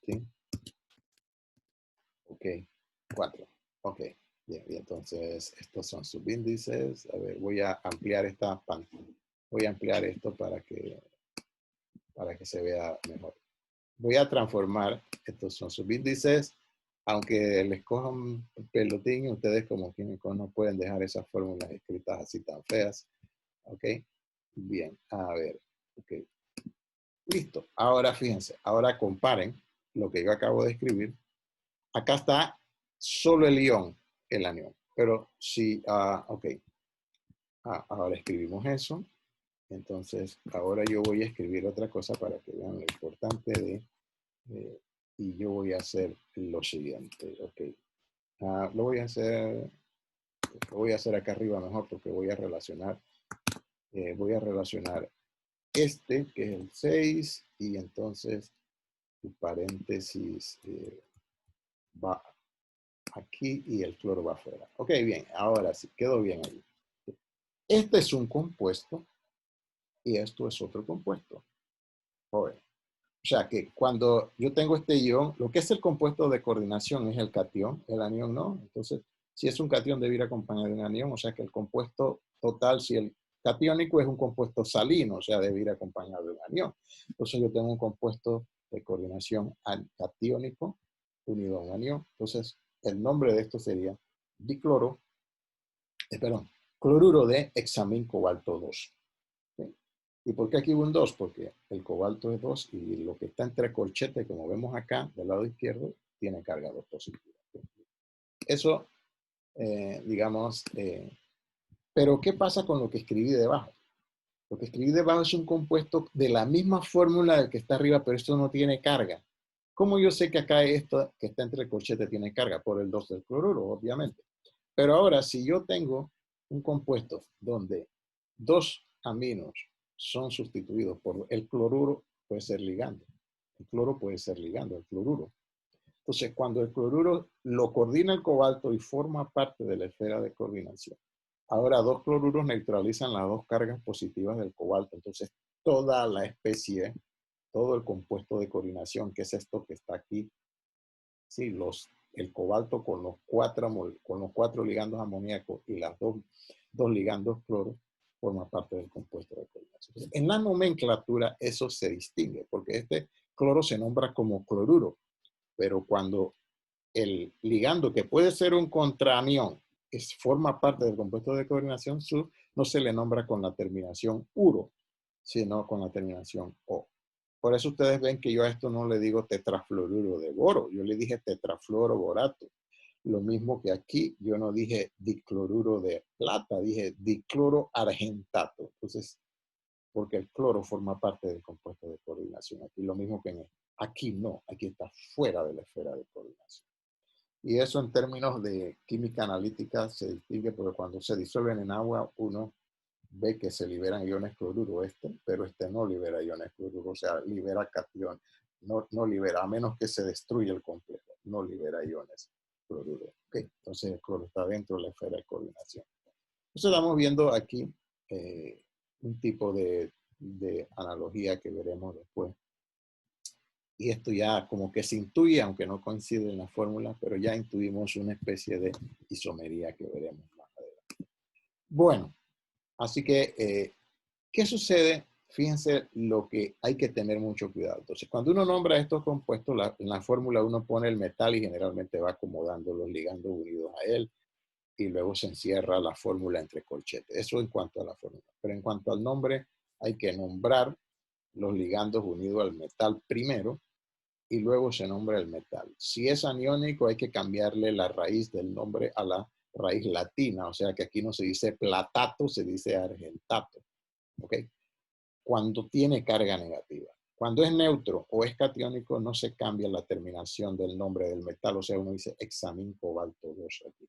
Speaker 1: ¿sí? Ok, 4. Ok, bien, y entonces estos son subíndices. A ver, voy a ampliar voy a ampliar esto para que se vea mejor. Voy a transformar, estos son subíndices, aunque les cojan pelotín, ustedes como químicos no pueden dejar esas fórmulas escritas así tan feas. Ok, bien, a ver, ok. Listo, ahora fíjense, ahora comparen lo que yo acabo de escribir. Acá está solo el ion, el anión. Pero si, ok, ahora escribimos eso. Entonces, ahora yo voy a escribir otra cosa para que vean lo importante y yo voy a hacer lo siguiente, ok. Lo voy a hacer acá arriba mejor porque voy a relacionar este, que es el 6, y entonces el paréntesis va aquí y el cloro va afuera. Ok, bien, ahora sí, quedó bien ahí. Este es un compuesto y esto es otro compuesto. Joder. O sea que cuando yo tengo este ion, lo que es el compuesto de coordinación es el catión, el anión no. Entonces, si es un catión debe ir acompañado de un anión, o sea que el compuesto total, si el catiónico es un compuesto salino, o sea, debe ir acompañado de un anión. Entonces yo tengo un compuesto de coordinación catiónico unido a un anión. Entonces, el nombre de esto sería cloruro de hexamín cobalto 2. ¿Sí? ¿Y por qué aquí hubo un 2? Porque el cobalto es 2 y lo que está entre corchete, como vemos acá, del lado izquierdo, tiene carga 2 positiva. Eso, digamos, pero ¿qué pasa con lo que escribí debajo? Lo que escribí debajo es un compuesto de la misma fórmula del que está arriba, pero esto no tiene carga. ¿Cómo yo sé que acá esto que está entre el corchete tiene carga? Por el 2 del cloruro, obviamente. Pero ahora, si yo tengo un compuesto donde 2 aminos son sustituidos por el cloruro, puede ser ligando. El cloro puede ser ligando, el cloruro. Entonces, cuando el cloruro lo coordina el cobalto y forma parte de la esfera de coordinación, ahora 2 cloruros neutralizan las 2 cargas positivas del cobalto. Entonces, toda la especie, todo el compuesto de coordinación, que es esto que está aquí, ¿sí? El cobalto con los 4 ligandos amoníacos y las dos ligandos cloro, forma parte del compuesto de coordinación. Entonces, en la nomenclatura eso se distingue, porque este cloro se nombra como cloruro, pero cuando el ligando, que puede ser un contraanión, forma parte del compuesto de coordinación sur, no se le nombra con la terminación uro, sino con la terminación o. Por eso ustedes ven que yo a esto no le digo tetrafluoruro de boro, yo le dije tetrafluoroborato. Lo mismo que aquí, yo no dije dicloruro de plata, dije dicloro argentato. Entonces, porque el cloro forma parte del compuesto de coordinación. Aquí lo mismo que aquí no, aquí está fuera de la esfera de coordinación. Y eso en términos de química analítica se distingue porque cuando se disuelven en agua, uno ve que se liberan iones cloruro pero este no libera iones cloruro, o sea, libera cation, no libera, a menos que se destruya el complejo, no libera iones cloruro. Okay. Entonces el cloro está dentro de la esfera de coordinación. Entonces estamos viendo aquí un tipo de analogía que veremos después. Y esto ya como que se intuye, aunque no coincide en la fórmula, pero ya intuimos una especie de isomería que veremos más adelante. Bueno, así que, ¿qué sucede? Fíjense lo que hay que tener mucho cuidado. Entonces, cuando uno nombra estos compuestos, en la fórmula uno pone el metal y generalmente va acomodando los ligandos unidos a él y luego se encierra la fórmula entre corchetes. Eso en cuanto a la fórmula. Pero en cuanto al nombre, hay que nombrar los ligandos unidos al metal primero y luego se nombra el metal. Si es aniónico, hay que cambiarle la raíz del nombre a la raíz latina, o sea que aquí no se dice platato, se dice argentato. ¿Ok? Cuando tiene carga negativa. Cuando es neutro o es catiónico, no se cambia la terminación del nombre del metal, o sea, uno dice hexamin cobalto 2 aquí.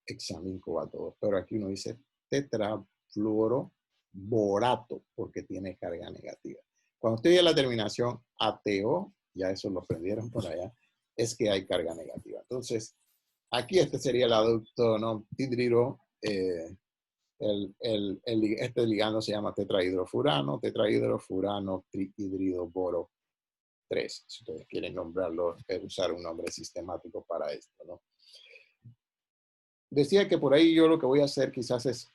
Speaker 1: Hexamin cobalto 2, pero aquí uno dice tetrafluoroborato porque tiene carga negativa. Cuando usted ve la terminación ATO, ya eso lo aprendieron por allá, es que hay carga negativa. Entonces, aquí este sería el adducto, ¿no? Tidriro, este ligando se llama tetrahidrofurano trihidridoboro 3, si ustedes quieren nombrarlo, usar un nombre sistemático para esto, ¿no? Decía que por ahí yo lo que voy a hacer quizás es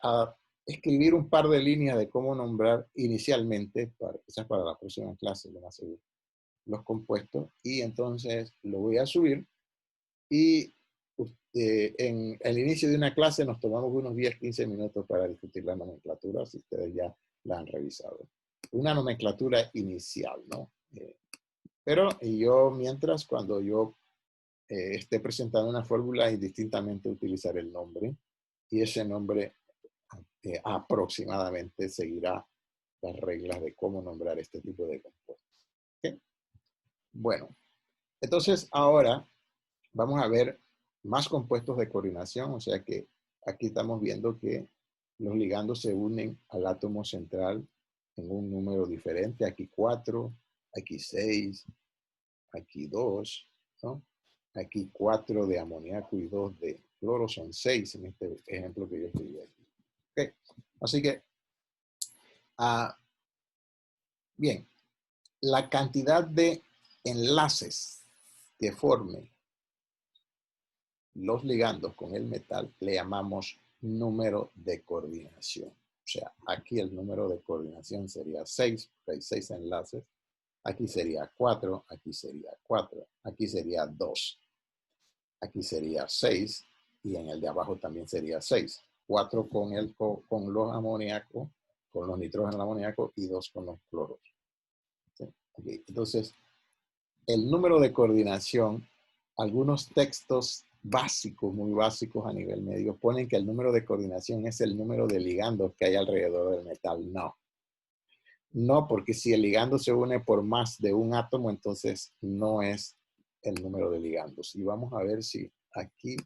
Speaker 1: escribir un par de líneas de cómo nombrar inicialmente, quizás para la próxima clase, lo más seguro, los compuestos, y entonces lo voy a subir y en el inicio de una clase nos tomamos unos 10-15 minutos para discutir la nomenclatura, si ustedes ya la han revisado. Una nomenclatura inicial, ¿no? Pero yo mientras, cuando yo esté presentando una fórmula, indistintamente utilizar el nombre y ese nombre aproximadamente seguirá las reglas de cómo nombrar este tipo de compuestos. ¿Okay? Bueno, entonces ahora vamos a ver más compuestos de coordinación, o sea que aquí estamos viendo que los ligandos se unen al átomo central en un número diferente, aquí 4, aquí 6, aquí 2, ¿no? Aquí 4 de amoníaco y 2 de cloro, son 6 en este ejemplo que yo escribí aquí. Okay. Así que, bien, la cantidad de enlaces que formen los ligandos con el metal le llamamos número de coordinación. O sea, aquí el número de coordinación sería 6, porque hay 6 enlaces. Aquí sería 4, aquí sería 4, aquí sería 2. Aquí sería 6 y en el de abajo también sería 6. 4 con los amoníacos, con los nitrógenos, el amoníaco, y 2 con los cloros. ¿Sí? Okay. Entonces, el número de coordinación, algunos textos básicos, muy básicos a nivel medio, ponen que el número de coordinación es el número de ligandos que hay alrededor del metal. No. No, porque si el ligando se une por más de un átomo, entonces no es el número de ligandos. Y vamos a ver si aquí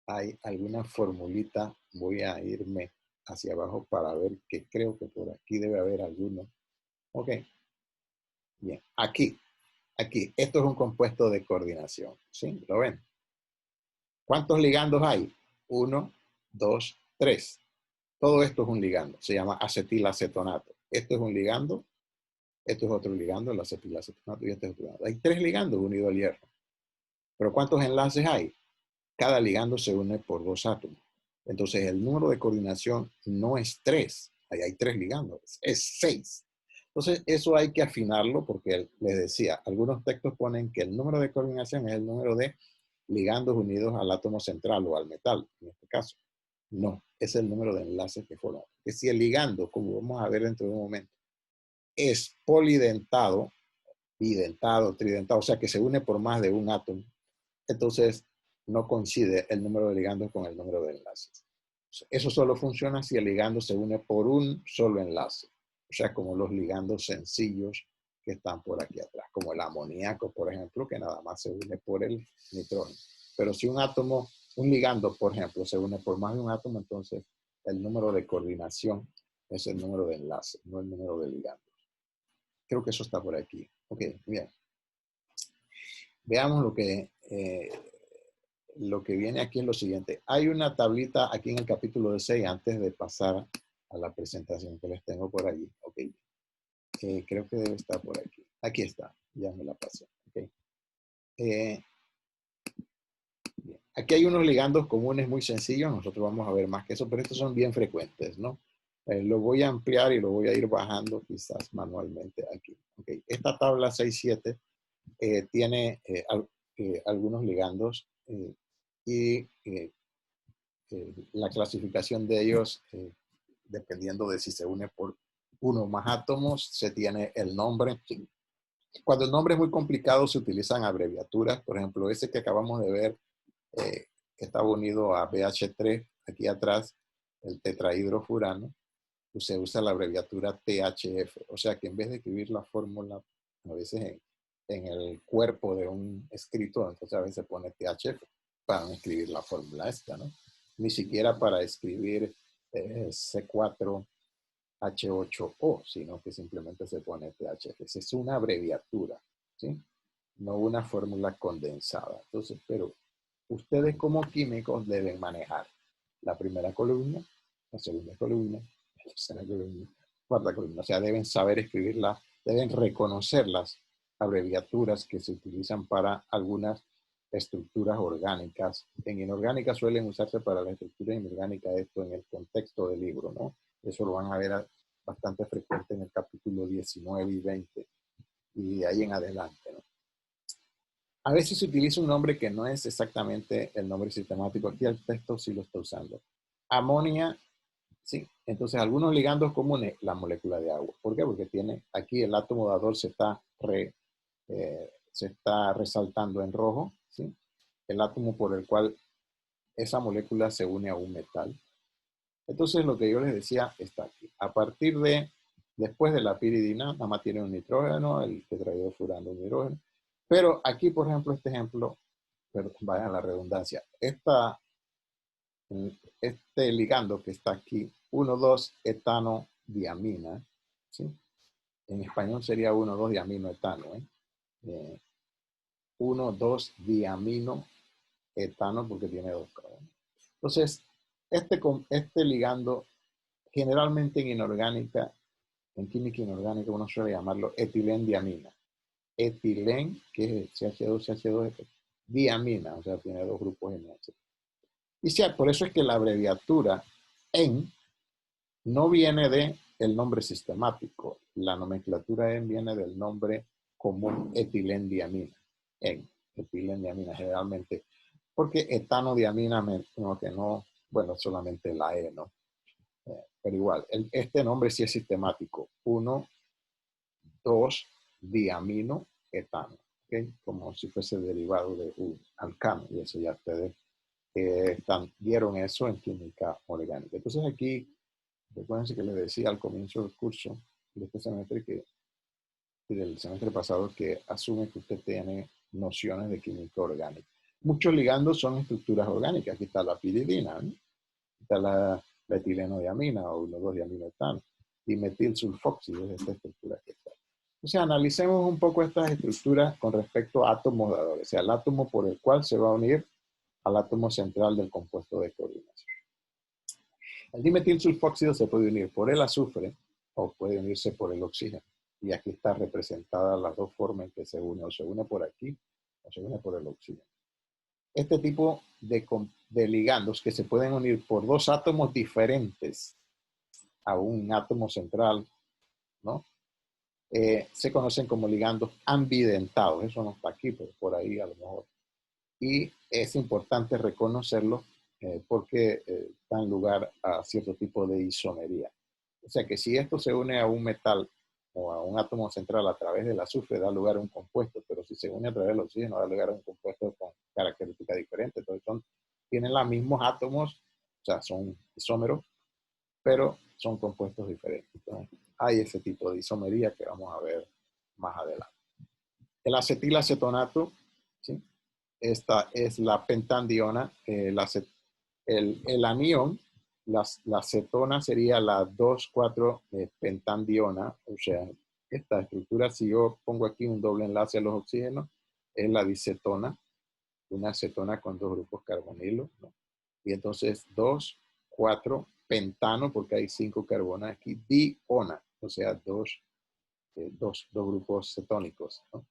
Speaker 1: hay alguna formulita. Voy a irme hacia abajo para ver que creo que por aquí debe haber alguno. Ok. Bien. Aquí. Esto es un compuesto de coordinación. ¿Sí? ¿Lo ven? ¿Cuántos ligandos hay? 1, 2, 3. Todo esto es un ligando. Se llama acetilacetonato. Esto es un ligando. Esto es otro ligando, el acetilacetonato, y este es otro ligando. Hay 3 ligandos unidos al hierro. ¿Pero cuántos enlaces hay? Cada ligando se une por 2 átomos. Entonces, el número de coordinación no es 3. Ahí hay 3 ligandos. Es 6. Entonces, eso hay que afinarlo porque les decía, algunos textos ponen que el número de coordinación es el número de ligandos unidos al átomo central o al metal, en este caso. No, es el número de enlaces que forman. Que si el ligando, como vamos a ver dentro de un momento, es polidentado, bidentado, tridentado, o sea que se une por más de un átomo, entonces no coincide el número de ligandos con el número de enlaces. Eso solo funciona si el ligando se une por un solo enlace, o sea, como los ligandos sencillos que están por aquí atrás, como el amoníaco, por ejemplo, que nada más se une por el nitrógeno. Pero si un átomo, un ligando, por ejemplo, se une por más de un átomo, entonces el número de coordinación es el número de enlace, no el número de ligandos. Creo que eso está por aquí. Ok, bien. Veamos lo que viene aquí en lo siguiente. Hay una tablita aquí en el capítulo 6 antes de pasar a la presentación que les tengo por allí. Ok. Creo que debe estar por aquí. Aquí está. Ya me la pasé. Okay. Bien. Aquí hay unos ligandos comunes muy sencillos. Nosotros vamos a ver más que eso, pero estos son bien frecuentes, ¿no? Lo voy a ampliar y lo voy a ir bajando quizás manualmente aquí. Okay. Esta tabla 6-7 tiene algunos ligandos y la clasificación de ellos, dependiendo de si se une por uno o más átomos, se tiene el nombre. Cuando el nombre es muy complicado, se utilizan abreviaturas. Por ejemplo, ese que acabamos de ver, que estaba unido a BH3, aquí atrás, el tetrahidrofurano, pues se usa la abreviatura THF. O sea que en vez de escribir la fórmula, a veces en el cuerpo de un escrito, entonces a veces pone THF para no escribir la fórmula esta, ¿no? Ni siquiera para escribir C4H8O, sino que simplemente se pone THF. Es una abreviatura, ¿sí? No una fórmula condensada. Entonces, pero ustedes como químicos deben manejar la primera columna, la segunda columna, la tercera columna, cuarta columna. O sea, deben saber escribirla, deben reconocer las abreviaturas que se utilizan para algunas estructuras orgánicas. En inorgánica suelen usarse para la estructura inorgánica, esto en el contexto del libro, ¿no? Eso lo van a ver bastante frecuente en el capítulo 19 y 20 y de ahí en adelante, ¿no? A veces se utiliza un nombre que no es exactamente el nombre sistemático. Aquí el texto sí lo está usando. Amonia, sí. Entonces, algunos ligandos comunes, la molécula de agua. ¿Por qué? Porque tiene aquí el átomo dador se está resaltando en rojo, ¿sí? El átomo por el cual esa molécula se une a un metal. Entonces, lo que yo les decía está aquí. A partir de, después de la piridina, nada más tiene un nitrógeno, el tetrahidrofurano un hidrógeno. Pero aquí, por ejemplo, este ejemplo, vaya la redundancia, este ligando que está aquí, 1,2-etano-diamina, ¿sí? En español sería 1,2-diamino-etano, 1,2-diamino-etano porque tiene 2 carbonos. Entonces, este ligando, generalmente en inorgánica, en química inorgánica, uno suele llamarlo etilendiamina. Etilen, que es CH2, diamina, o sea, tiene 2 grupos NH. Y por eso es que la abreviatura EN no viene del nombre sistemático. La nomenclatura EN viene del nombre común etilendiamina. EN, etilendiamina generalmente. Porque etanodiamina, bueno, solamente la E, ¿no? pero igual, este nombre sí es sistemático. 1,2-diamino etano, ¿ok? Como si fuese derivado de un alcano, y eso ya ustedes vieron eso en química orgánica. Entonces aquí, recuérdense que les decía al comienzo del curso de este semestre y del semestre pasado que asume que usted tiene nociones de química orgánica. Muchos ligandos son estructuras orgánicas. Aquí está la piridina, ¿no? Está la etileno-diamina o 1,2-diaminoetano y metilsulfóxido es esta estructura que está. Entonces analicemos un poco estas estructuras con respecto a átomos dadores, o sea, el átomo por el cual se va a unir al átomo central del compuesto de coordinación. El dimetilsulfóxido se puede unir por el azufre o puede unirse por el oxígeno. Y aquí está representada las dos formas en que se une, o se une por aquí o se une por el oxígeno. Este tipo de ligandos que se pueden unir por dos átomos diferentes a un átomo central, ¿no? Se conocen como ligandos ambidentados. Eso no está aquí, pero por ahí a lo mejor. Y es importante reconocerlo porque dan lugar a cierto tipo de isomería. O sea que si esto se une a un metal o a un átomo central a través del azufre, da lugar a un compuesto, pero si se une a través del oxígeno, da lugar a un compuesto con características diferentes. Entonces tienen los mismos átomos, o sea, son isómeros, pero son compuestos diferentes. Entonces, hay ese tipo de isomería que vamos a ver más adelante. El acetilacetonato, ¿sí? Esta es la pentandiona, el anión, la cetona sería la 2,4-pentandiona, o sea, esta estructura, si yo pongo aquí un doble enlace a los oxígenos, es la dicetona, una acetona con dos grupos carbonilo, ¿no? Y entonces 2,4-pentano, porque hay 5 carbonas aquí, diona, o sea, dos grupos cetónicos, ¿no?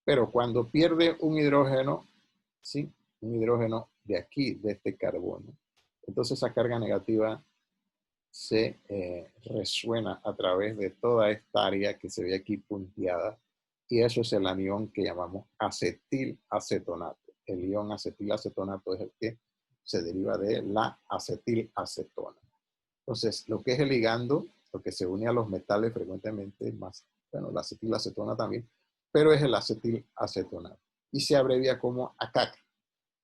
Speaker 1: Pero cuando pierde un hidrógeno, ¿sí? Un hidrógeno de aquí, de este carbono, entonces esa carga negativa se resuena a través de toda esta área que se ve aquí punteada, y eso es el anión que llamamos acetilacetonato. El ion acetilacetonato es el que se deriva de la acetilacetona. Entonces, lo que es el ligando, lo que se une a los metales frecuentemente, más, bueno, la acetilacetona también, pero es el acetilacetonato. Y se abrevia como ACAC,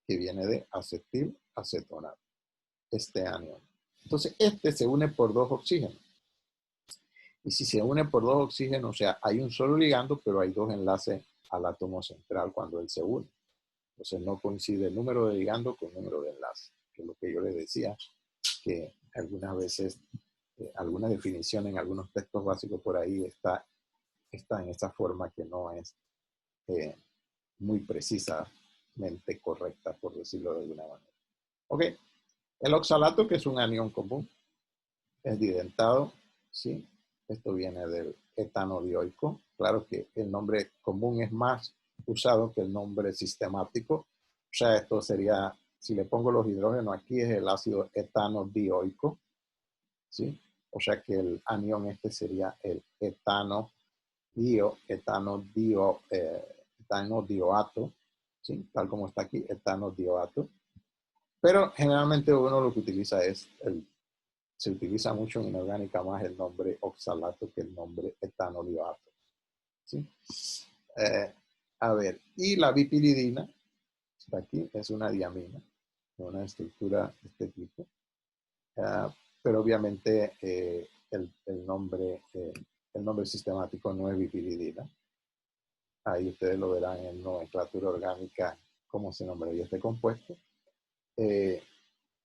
Speaker 1: que viene de acetilacetonato, este anión. Entonces, este se une por dos oxígenos. Y si se une por dos oxígenos, o sea, hay un solo ligando, pero hay dos enlaces al átomo central cuando él se une. Entonces, no coincide el número de ligando con el número de enlace, que es lo que yo les decía, que algunas veces, alguna definición en algunos textos básicos por ahí está en esa forma que no es muy precisamente correcta, por decirlo de alguna manera. Ok, el oxalato, que es un anión común, es didentado, ¿sí? Esto viene del etano dioico. Claro que el nombre común es más usado que el nombre sistemático. O sea, esto sería, si le pongo los hidrógenos aquí, es el ácido etano dioico, ¿sí? O sea que el anión este sería el etano dioato, ¿sí? Tal como está aquí, etano dioato. Pero generalmente uno lo que utiliza es se utiliza mucho en inorgánica más el nombre oxalato que el nombre etanodioato, ¿sí? A ver, y la bipiridina, está aquí, es una diamina, una estructura de este tipo. Pero obviamente el nombre sistemático no es bipiridina. Ahí ustedes lo verán en nomenclatura orgánica cómo se nombraría este compuesto.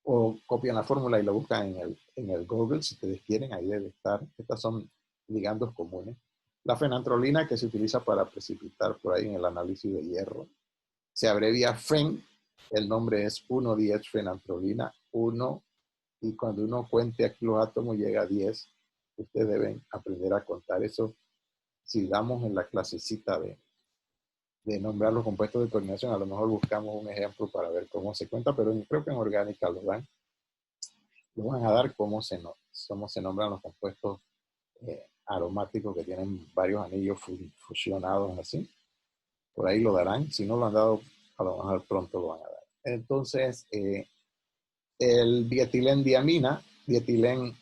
Speaker 1: O copian la fórmula y lo buscan en el Google si ustedes quieren, ahí debe estar. Estas son ligandos comunes. La fenantrolina, que se utiliza para precipitar por ahí en el análisis de hierro, se abrevia FEN, el nombre es 1,10-fenantrolina, 1, y cuando uno cuente aquí los átomos llega a 10. Ustedes deben aprender a contar eso. Si damos en la clasecita de nombrar los compuestos de coordinación, a lo mejor buscamos un ejemplo para ver cómo se cuenta, pero creo que en orgánica lo van a dar cómo se nombran los compuestos aromáticos que tienen varios anillos fusionados así. Por ahí lo darán. Si no lo han dado, a lo mejor pronto lo van a dar. Entonces, el dietilendiamina, dietilén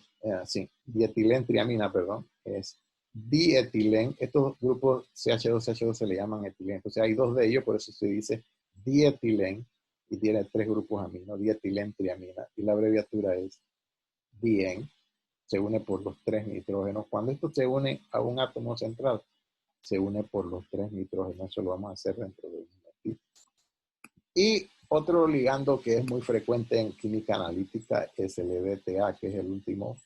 Speaker 1: sí, dietilentriamina, perdón, es dietilen. Estos grupos CH2 se le llaman etilen. Entonces hay dos de ellos, por eso se dice dietilen y tiene tres grupos amino, dietilentriamina, y la abreviatura es dien. Se une por los tres nitrógenos. Cuando esto se une a un átomo central, se une por los tres nitrógenos. Eso lo vamos a hacer dentro de un momentito. Y otro ligando que es muy frecuente en química analítica es el EDTA, que es el último,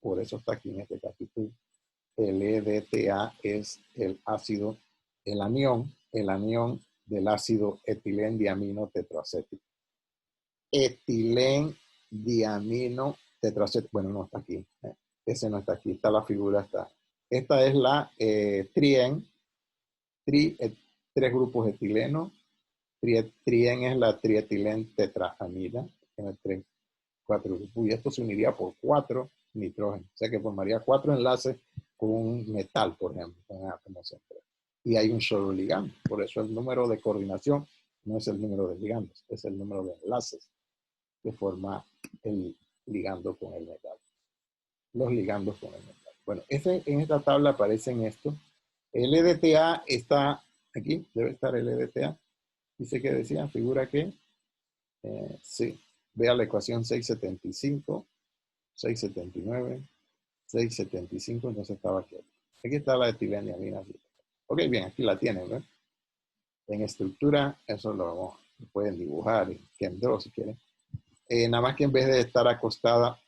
Speaker 1: por eso está aquí en este capítulo. El EDTA es el ácido, el anión del ácido etilendiamino tetraacético. Etilendiamino tetraacético, bueno, no está aquí, ese no está aquí, está la figura, está. Esta es la trien, tres grupos etileno. Trien es la trietilen tetraamida, tiene cuatro grupos, y esto se uniría por 4 nitrógenos, o sea que formaría 4 enlaces con un metal, por ejemplo, con un átomo central. Y hay un solo ligando, por eso el número de coordinación no es el número de ligandos, es el número de enlaces que forma el ligando con el metal. Los ligandos con el metal. Bueno, en esta tabla aparecen estos. El EDTA está aquí, debe estar el EDTA. Dice que decía, figura que, sí, vea la ecuación 675, 679, 675, entonces estaba aquí. Aquí está la etileniamina. Ok, bien, aquí la tienen, ¿no? En estructura, eso lo pueden dibujar en ChemDraw si quieren. Nada más que en vez de estar acostada,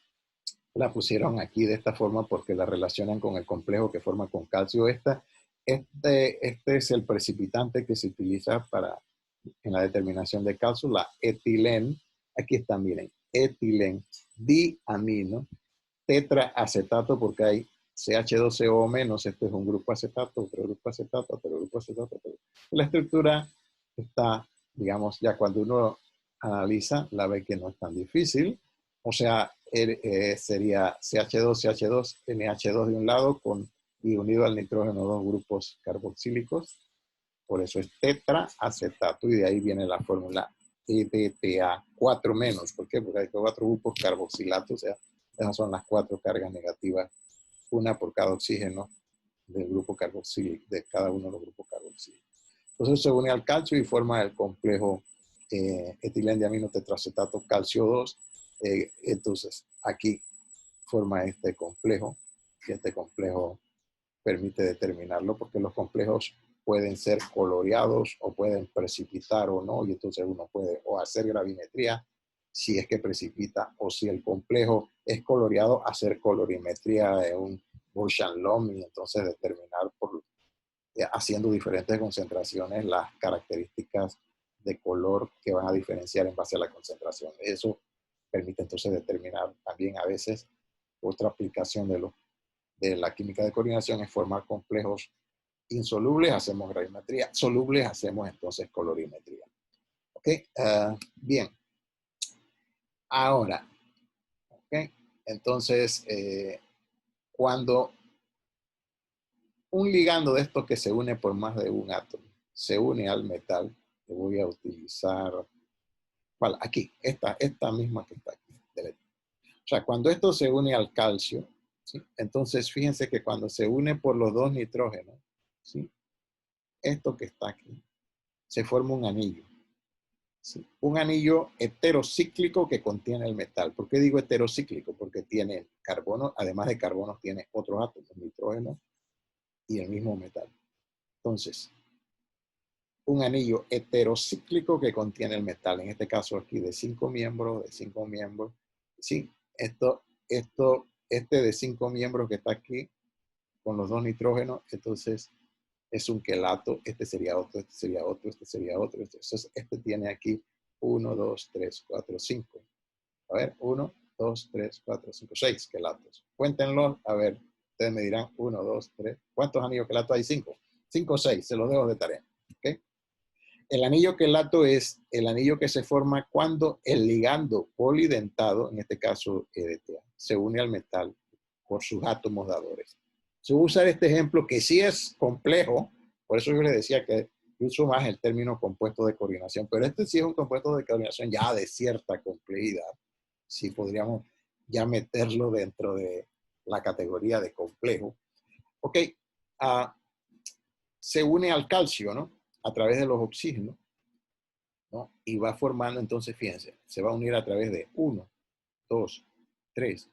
Speaker 1: la pusieron aquí de esta forma porque la relacionan con el complejo que forma con calcio. Este es el precipitante que se utiliza en la determinación de calcio, la etilen. Aquí está, miren, etilen diamino tetraacetato, porque hay CH2CO menos, este es un grupo acetato, otro grupo acetato, otro grupo acetato. La estructura está, digamos, ya cuando uno analiza, la ve que no es tan difícil. O sea, sería CH2, CH2, NH2 de un lado y unido al nitrógeno dos grupos carboxílicos. Por eso es tetraacetato y de ahí viene la fórmula EDTA 4 menos. ¿Por qué? Porque hay 4 grupos carboxilatos, o sea, esas son las 4 cargas negativas, una por cada oxígeno del grupo carboxílico, de cada uno de los grupos carboxílicos. Entonces se une al calcio y forma el complejo etilendiamino tetraacetato calcio 2. Entonces aquí forma este complejo y este complejo permite determinarlo porque los complejos pueden ser coloreados o pueden precipitar o no, y entonces uno puede o hacer gravimetría si es que precipita, o si el complejo es coloreado, hacer colorimetría de un Gaussian-Lomb y entonces determinar haciendo diferentes concentraciones las características de color que van a diferenciar en base a la concentración. Eso permite entonces determinar también a veces otra aplicación de la química de coordinación es formar complejos insolubles, hacemos gravimetría, solubles, hacemos entonces colorimetría. ¿Ok? Bien. Ahora, ¿ok? Entonces, cuando un ligando de estos que se une por más de un átomo se une al metal, que voy a utilizar, ¿cuál? Aquí, esta misma que está aquí. O sea, cuando esto se une al calcio, ¿sí? Entonces fíjense que cuando se une por los dos nitrógenos, ¿sí? Esto que está aquí, se forma un anillo. ¿Sí? Un anillo heterocíclico que contiene el metal. ¿Por qué digo heterocíclico? Porque tiene carbono, además de carbono, tiene otros átomos, nitrógeno y el mismo metal. Entonces, un anillo heterocíclico que contiene el metal. En este caso aquí de 5 miembros, Sí, este de 5 miembros que está aquí con los dos nitrógenos, entonces es un quelato, este sería otro, este sería otro, este sería otro. Entonces, este tiene aquí 1, 2, 3, 4, 5. A ver, 1, 2, 3, 4, 5, 6 quelatos. Cuéntenlos, a ver, ustedes me dirán 1, 2, 3. ¿Cuántos anillos quelatos hay? 5. 5 o 6, se los dejo de tarea. ¿Okay? El anillo quelato es el anillo que se forma cuando el ligando polidentado, en este caso EDTA, se une al metal por sus átomos dadores. Se voy a usar este ejemplo que sí es complejo, por eso yo les decía que yo uso más el término compuesto de coordinación, pero este sí es un compuesto de coordinación ya de cierta complejidad. Sí podríamos ya meterlo dentro de la categoría de complejo. Ok, se une al calcio, ¿no? A través de los oxígenos, ¿no? Y va formando, entonces, fíjense, se va a unir a través de 1, 2, 3,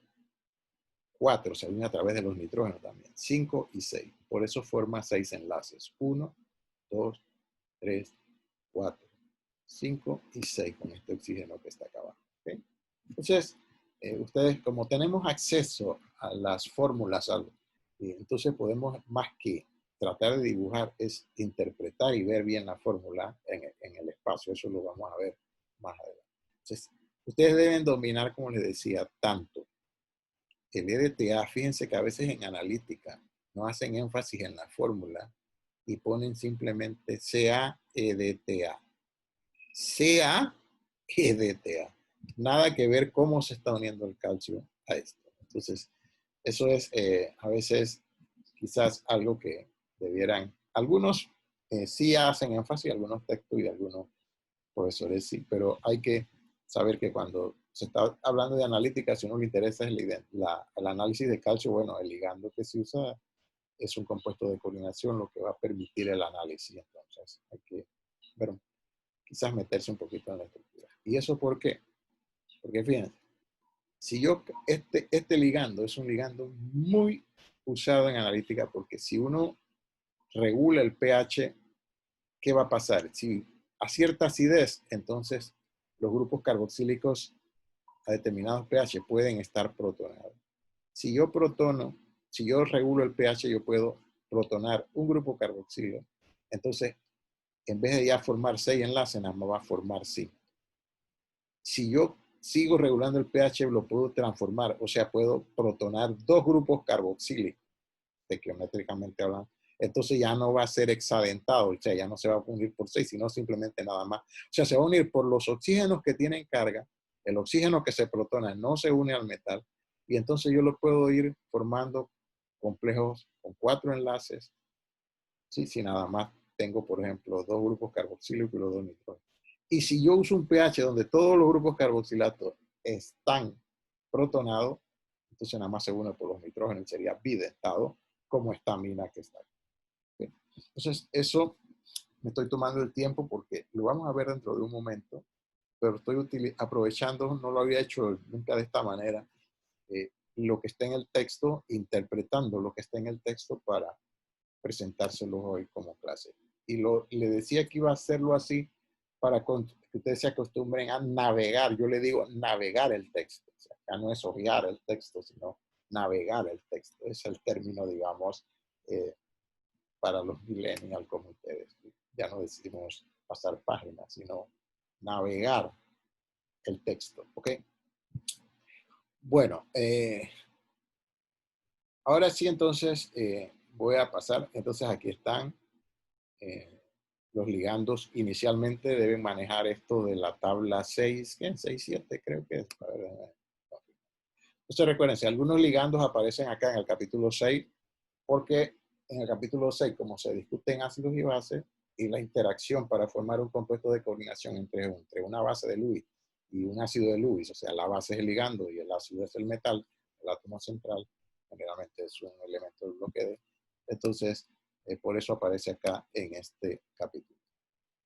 Speaker 1: 4, se une a través de los nitrógenos también, 5 y 6. Por eso forma 6 enlaces. 1, 2, 3, 4, 5 y 6 con este oxígeno que está acá abajo. ¿Okay? Entonces, ustedes, como tenemos acceso a las fórmulas, entonces podemos más que tratar de dibujar, es interpretar y ver bien la fórmula en el espacio. Eso lo vamos a ver más adelante. Entonces, ustedes deben dominar, como les decía, tanto el EDTA. Fíjense que a veces en analítica no hacen énfasis en la fórmula y ponen simplemente CaEDTA. CaEDTA. Nada que ver cómo se está uniendo el calcio a esto. Entonces, eso es a veces quizás algo que debieran, algunos sí hacen énfasis, algunos textos y algunos profesores sí, pero hay que saber que cuando se está hablando de analítica, si a uno le interesa el análisis de calcio, bueno, el ligando que se usa es un compuesto de coordinación, lo que va a permitir el análisis. Entonces, hay que ver, quizás meterse un poquito en la estructura. ¿Y eso por qué? Porque fíjense, si yo, este ligando es un ligando muy usado en analítica, porque si uno regula el pH, ¿qué va a pasar? Si a cierta acidez, entonces los grupos carboxílicos a determinados pH pueden estar protonados. Si yo regulo el pH, yo puedo protonar un grupo carboxílico. Entonces, en vez de ya formar 6 enlaces, nada más va a formar 5. Si yo sigo regulando el pH, lo puedo transformar, o sea, puedo protonar 2 grupos carboxílicos, estequiométricamente hablando. Entonces ya no va a ser hexadentado, o sea, ya no se va a unir por 6, sino simplemente nada más. O sea, se va a unir por los oxígenos que tienen carga, el oxígeno que se protona no se une al metal, y entonces yo lo puedo ir formando complejos con 4 enlaces, ¿sí? Si nada más tengo, por ejemplo, 2 grupos carboxílicos y los 2 nitrógenos. Y si yo uso un pH donde todos los grupos carboxilatos están protonados, entonces nada más se une por los nitrógenos, sería bidentado, como esta mina que está aquí. ¿Okay? Entonces, eso me estoy tomando el tiempo porque lo vamos a ver dentro de un momento, pero estoy aprovechando, no lo había hecho nunca de esta manera, lo que está en el texto, interpretando lo que está en el texto para presentárselo hoy como clase. Y le decía que iba a hacerlo así para que ustedes se acostumbren a navegar. Yo le digo navegar el texto. O sea, acá no es ojear el texto, sino navegar el texto. Es el término, digamos, para los millennials como ustedes. Ya no decimos pasar páginas, sino navegar el texto. ¿Ok? Bueno, ahora sí, entonces, voy a pasar. Entonces, aquí están los ligandos. Inicialmente deben manejar esto de la tabla 6, ¿qué? 6, 7 creo que es. A ver, entonces, recuérdense, algunos ligandos aparecen acá en el capítulo 6, porque en el capítulo 6, como se discuten ácidos y bases, y la interacción para formar un compuesto de coordinación entre una base de Lewis y un ácido de Lewis, o sea, la base es el ligando y el ácido es el metal, el átomo central, generalmente es un elemento del bloque D. Entonces, por eso aparece acá en este capítulo.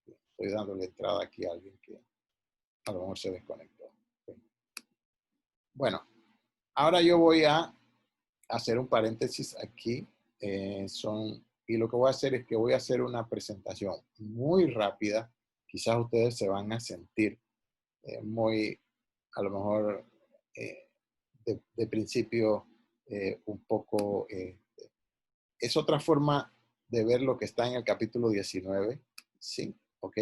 Speaker 1: Estoy dándole entrada aquí a alguien que a lo mejor se desconectó. Bueno, ahora yo voy a hacer un paréntesis aquí. Y lo que voy a hacer es que voy a hacer una presentación muy rápida. Quizás ustedes se van a sentir muy, a lo mejor, de principio, un poco, es otra forma de ver lo que está en el capítulo 19, sí, ok,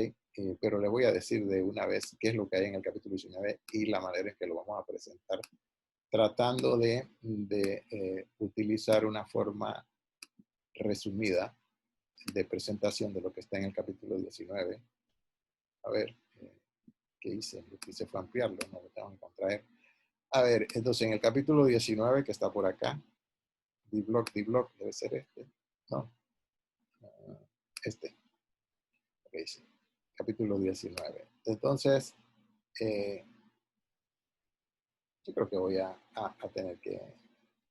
Speaker 1: pero les voy a decir de una vez qué es lo que hay en el capítulo 19 y la manera en que lo vamos a presentar, tratando de utilizar una forma resumida de presentación de lo que está en el capítulo 19. A ver, ¿qué hice? Lo que hice fue ampliarlo, no lo tengo que contraer. A ver, entonces en el capítulo 19, que está por acá, D-block, debe ser este, ¿no? Este. Okay, sí. Capítulo 19. Entonces, Yo creo que voy a tener que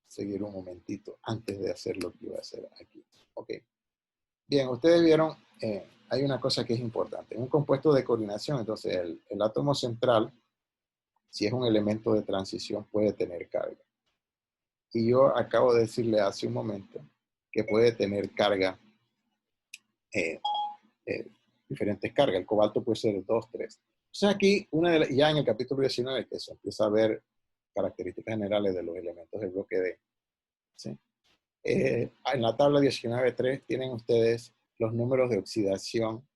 Speaker 1: seguir un momentito antes de hacer lo que iba a hacer aquí. Ok. Bien, ustedes vieron, hay una cosa que es importante. Un compuesto de coordinación, entonces el átomo central, si es un elemento de transición, puede tener carga. Y yo acabo de decirle hace un momento que puede tener carga, diferentes cargas. El cobalto puede ser 2, 3. O sea, aquí, ya en el capítulo 19, que se empieza a ver características generales de los elementos del bloque D. ¿Sí? En la tabla 19.3 tienen ustedes los números de oxidación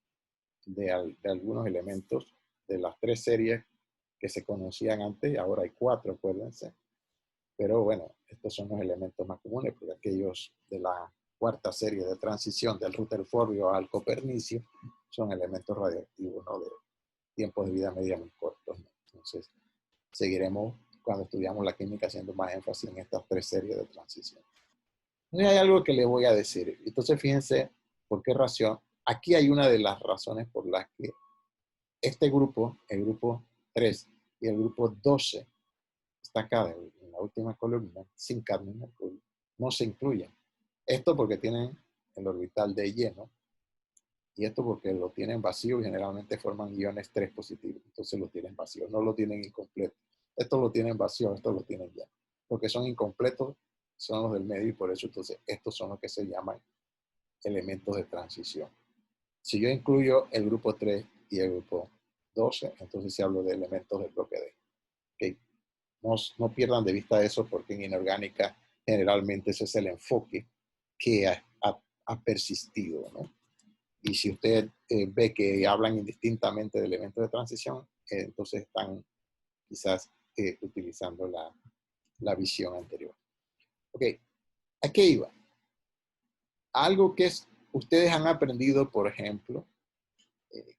Speaker 1: de algunos elementos de las 3 series que se conocían antes, ahora hay 4, acuérdense. Pero bueno, estos son los elementos más comunes, porque aquellos de la 4ª serie de transición del Rutherfordio al Copernicio son elementos radioactivos, ¿no? De tiempos de vida media muy cortos, ¿no? Entonces, seguiremos cuando estudiamos la química haciendo más énfasis en estas 3 series de transición. Y hay algo que le voy a decir. Entonces, fíjense por qué razón. Aquí hay una de las razones por las que este grupo, el grupo 3 y el grupo 12, está acá en la última columna, sin cadmio y mercurio, no se incluyen. Esto porque tienen el orbital de lleno, y esto porque lo tienen vacío y generalmente forman iones 3 positivos. Entonces lo tienen vacío, no lo tienen incompleto. Estos lo tienen vacío, estos lo tienen lleno. Porque son incompletos, son los del medio, y por eso entonces estos son los que se llaman elementos de transición. Si yo incluyo el grupo 3 y el grupo 12, entonces se hablo de elementos del bloque D. ¿Okay? No pierdan de vista eso, porque en inorgánica generalmente ese es el enfoque que ha persistido, ¿no? Y si usted ve que hablan indistintamente de elementos de transición, entonces están quizás utilizando la visión anterior. Ok, ¿a qué iba? Algo que ustedes han aprendido, por ejemplo,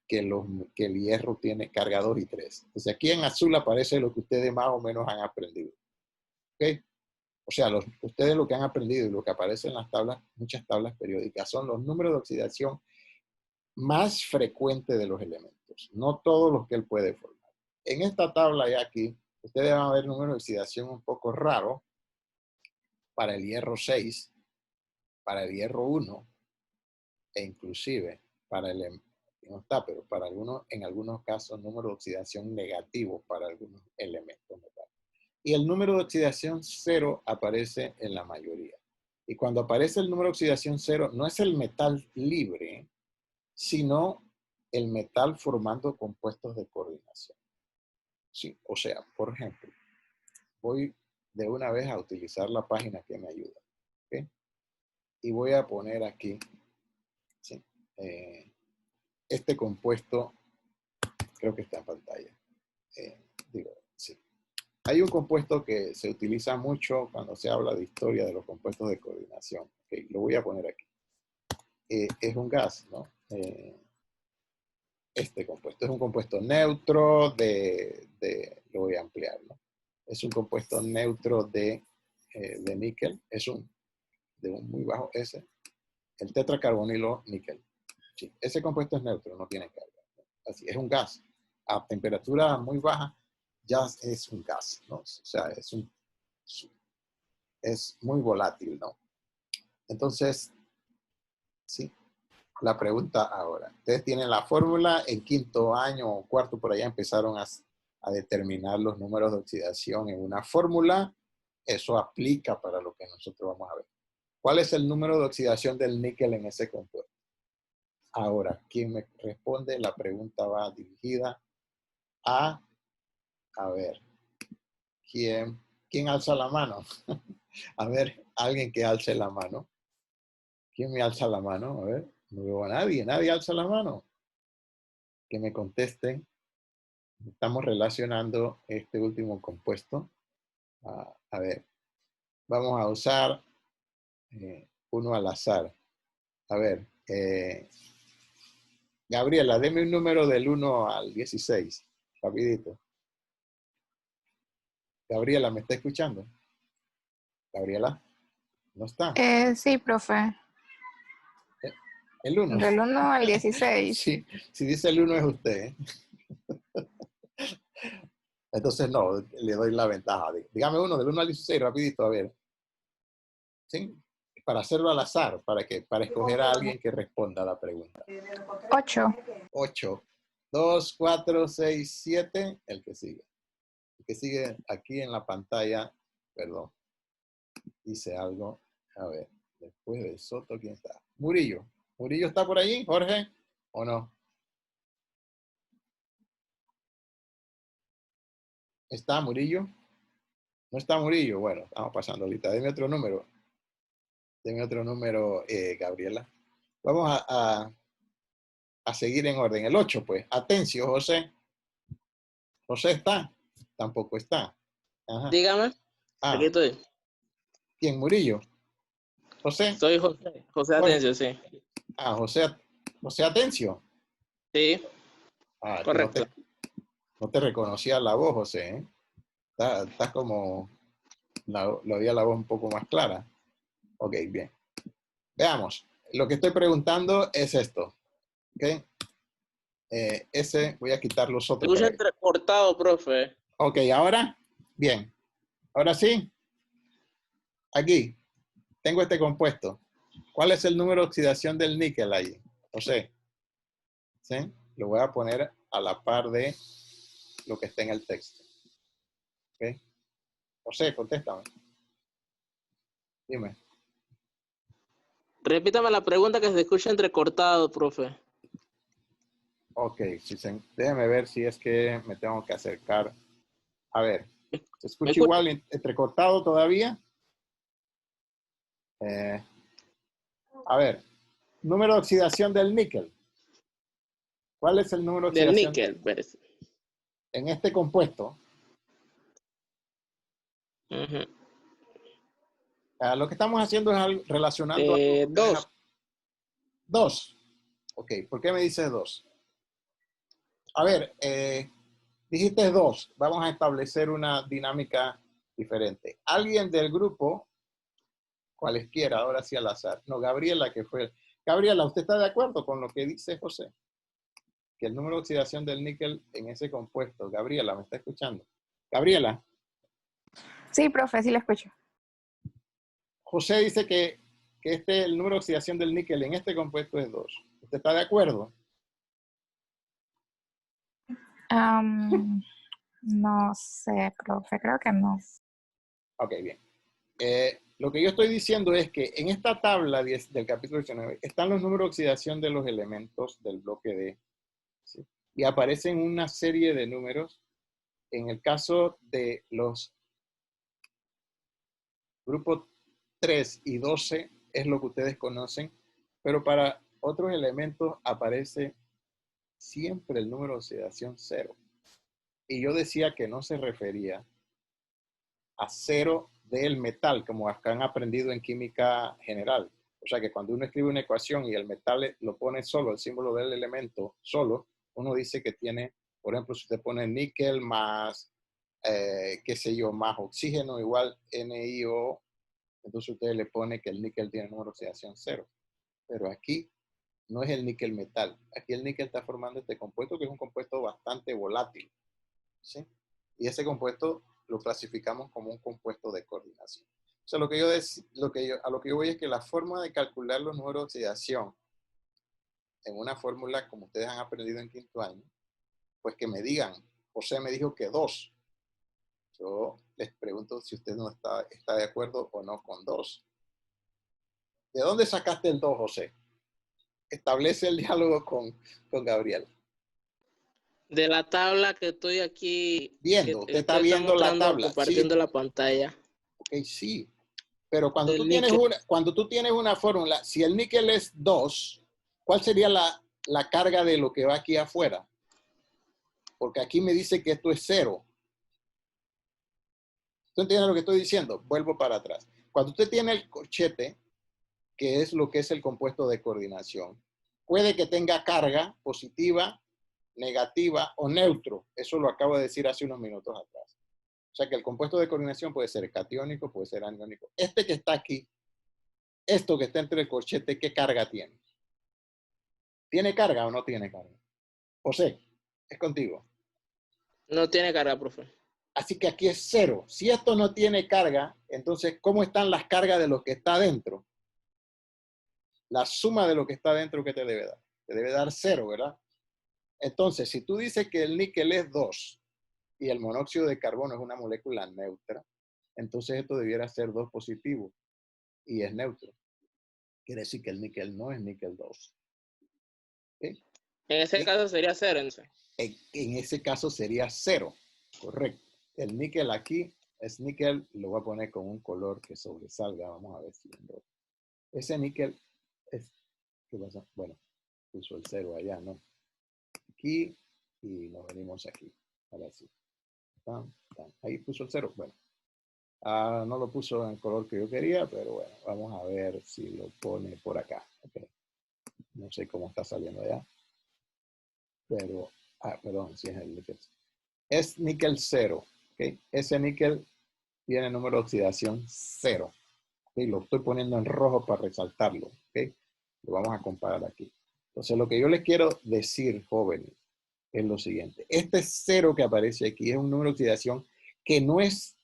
Speaker 1: que el hierro tiene carga 2 y 3. Entonces aquí en azul aparece lo que ustedes más o menos han aprendido. ¿Ok? O sea, ustedes lo que han aprendido y lo que aparece en las tablas, muchas tablas periódicas, son los números de oxidación más frecuentes de los elementos. No todos los que él puede formar. En esta tabla ya aquí, ustedes van a ver números de oxidación un poco raros para el hierro 6, para el hierro 1, e inclusive para no está, pero para en algunos casos, número de oxidación negativo para algunos elementos metales. Y el número de oxidación 0 aparece en la mayoría. Y cuando aparece el número de oxidación 0, no es el metal libre, sino el metal formando compuestos de coordinación. Sí, o sea, por ejemplo, voy de una vez a utilizar la página que me ayuda. ¿Okay? Y voy a poner aquí, ¿sí? Este compuesto, creo que está en pantalla. Sí. Hay un compuesto que se utiliza mucho cuando se habla de historia de los compuestos de coordinación. Okay, lo voy a poner aquí. Es un gas, ¿no? Este compuesto es un compuesto neutro lo voy a ampliar, ¿no? Es un compuesto neutro de níquel. Es de un muy bajo S. El tetracarbonilo níquel. Sí, ese compuesto es neutro, no tiene carga. Así, es un gas. A temperatura muy baja ya es un gas, ¿no? O sea, es muy volátil, ¿no? Entonces, sí, la pregunta ahora. Ustedes tienen la fórmula, en 5º año o 4º por allá empezaron a determinar los números de oxidación en una fórmula. Eso aplica para lo que nosotros vamos a ver. ¿Cuál es el número de oxidación del níquel en ese compuesto? Ahora, quien me responde, la pregunta va dirigida a ver, ¿quién alza la mano? A ver, alguien que alce la mano. ¿Quién me alza la mano? A ver, no veo a nadie. Nadie alza la mano. Que me contesten. Estamos relacionando este último compuesto. A ver, vamos a usar uno al azar. A ver, Gabriela, deme un número del 1 al 16. Rapidito. Gabriela, ¿me está escuchando? Gabriela, ¿no está?
Speaker 7: Sí, profe.
Speaker 1: El 1.
Speaker 7: Del 1 al 16.
Speaker 1: Sí, si dice el 1 es usted. Entonces, no, le doy la ventaja. Dígame uno, del 1 al 16, rapidito, a ver. ¿Sí? Para hacerlo al azar, para escoger a alguien que responda a la pregunta.
Speaker 7: 8.
Speaker 1: 8. 2, 4, 6, 7. El que sigue. El que sigue aquí en la pantalla, perdón, dice algo. A ver, después de Soto, ¿quién está? Murillo. ¿Murillo está por allí, Jorge? ¿O no? ¿Está Murillo? ¿No está Murillo? Bueno, estamos pasando ahorita. Deme otro número. Deme otro número, Gabriela. Vamos a seguir en orden. El 8, pues. Atencio, José. José está. Tampoco está. Ajá.
Speaker 4: Dígame,
Speaker 1: Ah,
Speaker 4: aquí estoy.
Speaker 1: ¿quién? Murillo. José.
Speaker 4: Soy José. José
Speaker 1: Jorge.
Speaker 4: Atencio, sí.
Speaker 1: Ah, José Atencio.
Speaker 4: Sí,
Speaker 1: Ah, que
Speaker 4: correcto.
Speaker 1: no te reconocía la voz, José, ¿eh? Está como, lo había la voz un poco más clara. Ok, bien. Veamos. Lo que estoy preguntando es esto. ¿Ok? Voy a quitar los
Speaker 4: Te
Speaker 1: otros.
Speaker 4: escucho entrecortado, profe.
Speaker 1: Ok, ahora, bien. Ahora sí, aquí, tengo este compuesto. ¿Cuál es el número de oxidación del níquel ahí? José. ¿Sí? Lo voy a poner a la par de lo que está en el texto. ¿Ok? José, contéstame. Dime.
Speaker 4: Repítame la pregunta que se escucha entrecortado, profe.
Speaker 1: Ok, déjeme ver si es que me tengo que acercar. A ver, ¿se
Speaker 4: ¿Me
Speaker 1: escucha
Speaker 4: escucha?
Speaker 1: igual entrecortado todavía? A ver, número de oxidación del níquel. ¿Cuál es el número de
Speaker 4: Del
Speaker 1: oxidación
Speaker 4: níquel, pues.
Speaker 1: en este compuesto?
Speaker 4: Ujú.
Speaker 1: Lo que estamos haciendo es relacionando algo que ustedes
Speaker 4: 2.
Speaker 1: 2. Ok, ¿por qué me dices 2? A ver, dijiste 2. Vamos a establecer una dinámica diferente. Alguien del grupo, cualesquiera, ahora sí al azar. No, Gabriela, que fue. Gabriela, ¿usted está de acuerdo con lo que dice José? Que el número de oxidación del níquel en ese compuesto. Gabriela, ¿me está escuchando? Gabriela,
Speaker 7: Sí, profe, sí lo escucho.
Speaker 1: José dice que el número de oxidación del níquel en este compuesto es 2. ¿Usted está de acuerdo?
Speaker 7: No sé, profe, creo que no.
Speaker 1: Ok, bien. Lo que yo estoy diciendo es que en esta tabla del capítulo 19 están los números de oxidación de los elementos del bloque D. ¿Sí? Y aparecen una serie de números. En el caso de los grupos 3 y 12 es lo que ustedes conocen, pero para otros elementos aparece siempre el número de oxidación 0. Y yo decía que no se refería a 0 del metal, como acá han aprendido en química general. O sea que cuando uno escribe una ecuación y el metal lo pone solo, el símbolo del elemento solo, uno dice que tiene, por ejemplo, si usted pone níquel más, qué sé yo, más oxígeno igual NiO, entonces usted le pone que el níquel tiene número de oxidación 0. Pero aquí no es el níquel metal. Aquí el níquel está formando este compuesto que es un compuesto bastante volátil. ¿Sí? Y ese compuesto lo clasificamos como un compuesto de coordinación. O sea, a lo que yo voy es que la forma de calcular los números de oxidación en una fórmula como ustedes han aprendido en quinto año, pues que me digan, José me dijo que 2. Yo les pregunto si usted no está de acuerdo o no con 2. ¿De dónde sacaste el 2, José? Establece el diálogo con Gabriel.
Speaker 4: De la tabla que estoy aquí,
Speaker 1: Viendo, usted está
Speaker 4: usted está
Speaker 1: viendo la
Speaker 4: mostrando,
Speaker 1: tabla.
Speaker 4: compartiendo
Speaker 1: Sí,
Speaker 4: la pantalla
Speaker 1: ok, sí. Pero cuando
Speaker 4: del níquel.
Speaker 1: cuando tú tienes una fórmula, si el níquel es 2, ¿cuál sería la carga de lo que va aquí afuera? Porque aquí me dice que esto es 0. ¿Tú entiendes lo que estoy diciendo? Vuelvo para atrás. Cuando usted tiene el corchete, que es lo que es el compuesto de coordinación, puede que tenga carga positiva, negativa o neutro. Eso lo acabo de decir hace unos minutos atrás. O sea que el compuesto de coordinación puede ser catiónico, puede ser aniónico. Este que está aquí, esto que está entre el corchete, ¿qué carga tiene? ¿Tiene carga o no tiene carga? José, es contigo.
Speaker 8: No tiene carga, profe.
Speaker 1: Así que aquí es 0. Si esto no tiene carga, entonces, ¿cómo están las cargas de lo que está dentro? La suma de lo que está dentro, ¿qué te debe dar? Te debe dar 0, ¿verdad? Entonces, si tú dices que el níquel es 2 y el monóxido de carbono es una molécula neutra, entonces esto debiera ser 2 positivo y es neutro. Quiere decir que el níquel no es níquel 2. ¿Okay?
Speaker 8: En ese caso sería 0, entonces.
Speaker 1: En ese caso sería 0, correcto. El níquel aquí es níquel, lo voy a poner con un color que sobresalga, vamos a ver si ese níquel es, ¿qué pasa? Bueno, puso el 0 allá, ¿no? Aquí y nos venimos aquí, ahora sí. Ahí puso el 0, bueno. No lo puso en el color que yo quería, pero bueno, vamos a ver si lo pone por acá. Okay. No sé cómo está saliendo allá. Pero, perdón, si es el níquel. Es níquel 0. ¿Okay? Ese níquel tiene número de oxidación 0. ¿Okay? Lo estoy poniendo en rojo para resaltarlo. ¿Okay? Lo vamos a comparar aquí. Entonces, lo que yo les quiero decir, jóvenes, es lo siguiente. Este 0 que aparece aquí es un número de oxidación que no es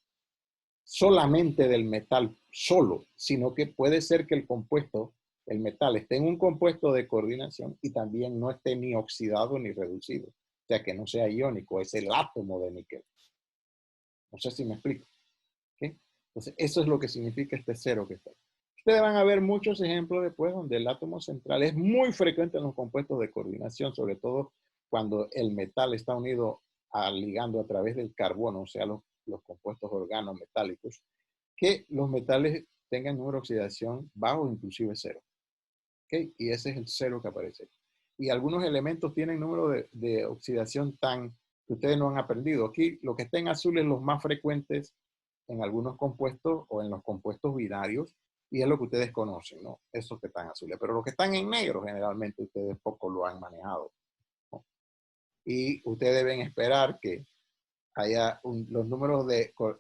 Speaker 1: solamente del metal solo, sino que puede ser que el compuesto, el metal, esté en un compuesto de coordinación y también no esté ni oxidado ni reducido. O sea, que no sea iónico, es el átomo de níquel. No sé si me explico. ¿Okay? Entonces, eso es lo que significa este 0 que está ahí. Ustedes van a ver muchos ejemplos después donde el átomo central es muy frecuente en los compuestos de coordinación, sobre todo cuando el metal está unido ligando a través del carbono, o sea, los compuestos organometálicos, que los metales tengan número de oxidación bajo, inclusive 0. ¿Okay? Y ese es el 0 que aparece. Y algunos elementos tienen número de oxidación tan que ustedes no han aprendido. Aquí lo que está en azul es los más frecuentes en algunos compuestos o en los compuestos binarios, y es lo que ustedes conocen, ¿no? Esos que están azules. Pero los que están en negro, generalmente ustedes poco lo han manejado, ¿no? Y ustedes deben esperar que haya los números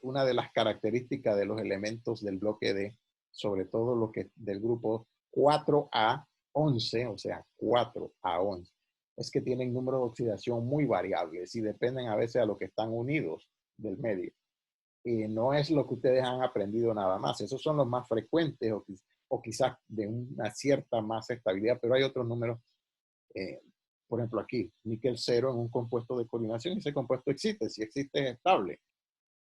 Speaker 1: una de las características de los elementos del bloque D, sobre todo lo que del grupo 4A11, o sea, 4A11, es que tienen números de oxidación muy variables y dependen a veces a lo que están unidos del medio. Y no es lo que ustedes han aprendido nada más. Esos son los más frecuentes o quizás de una cierta más estabilidad, pero hay otros números. Por ejemplo, aquí, níquel 0 en un compuesto de coordinación. Ese compuesto existe. Si existe, es estable.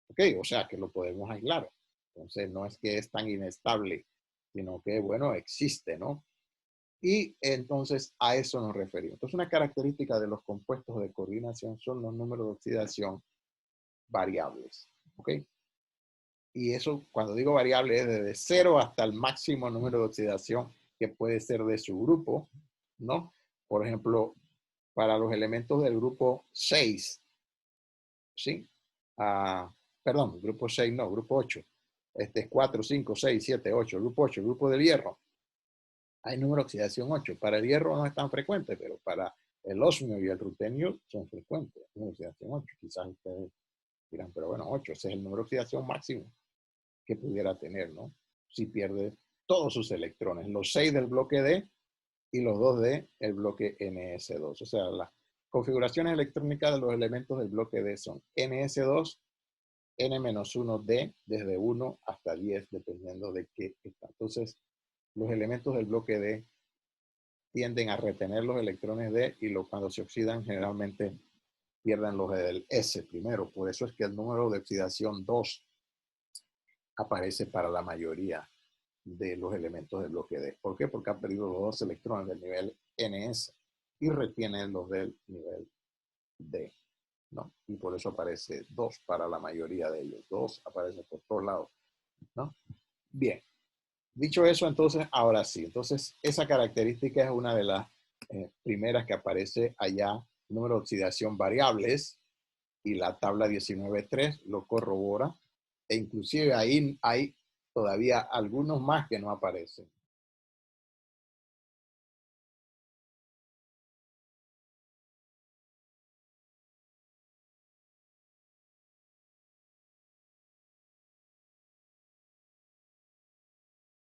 Speaker 1: ¿Ok? O sea, que lo podemos aislar. Entonces, no es que es tan inestable, sino que, bueno, existe, ¿no? Y entonces a eso nos referimos. Entonces, una característica de los compuestos de coordinación son los números de oxidación variables. ¿Ok? Y eso, cuando digo variable, es desde 0 hasta el máximo número de oxidación que puede ser de su grupo, ¿no? Por ejemplo, para los elementos del grupo 6, ¿sí? Perdón, grupo 6 no, grupo 8. Este es 4, 5, 6, 7, 8. Grupo 8, el grupo del hierro. Hay número de oxidación 8. Para el hierro no es tan frecuente, pero para el osmio y el rutenio son frecuentes. Número de oxidación 8. Quizás ustedes dirán, pero bueno, 8, ese es el número de oxidación máximo que pudiera tener, ¿no? Si pierde todos sus electrones, los 6 del bloque D y los 2 del bloque NS2. O sea, las configuraciones electrónicas de los elementos del bloque D son NS2, N-1D, desde 1 hasta 10, dependiendo de qué está. Entonces, los elementos del bloque D tienden a retener los electrones D y cuando se oxidan, generalmente pierden los del S primero. Por eso es que el número de oxidación 2 aparece para la mayoría de los elementos del bloque D. ¿Por qué? Porque han perdido los 2 electrones del nivel NS y retienen los del nivel D, ¿no? Y por eso aparece 2 para la mayoría de ellos. 2 aparece por todos lados, ¿no? Bien. Dicho eso, entonces, ahora sí. Entonces, esa característica es una de las primeras que aparece allá, número de oxidación variables, y la tabla 19.3 lo corrobora. E inclusive ahí hay todavía algunos más que no aparecen.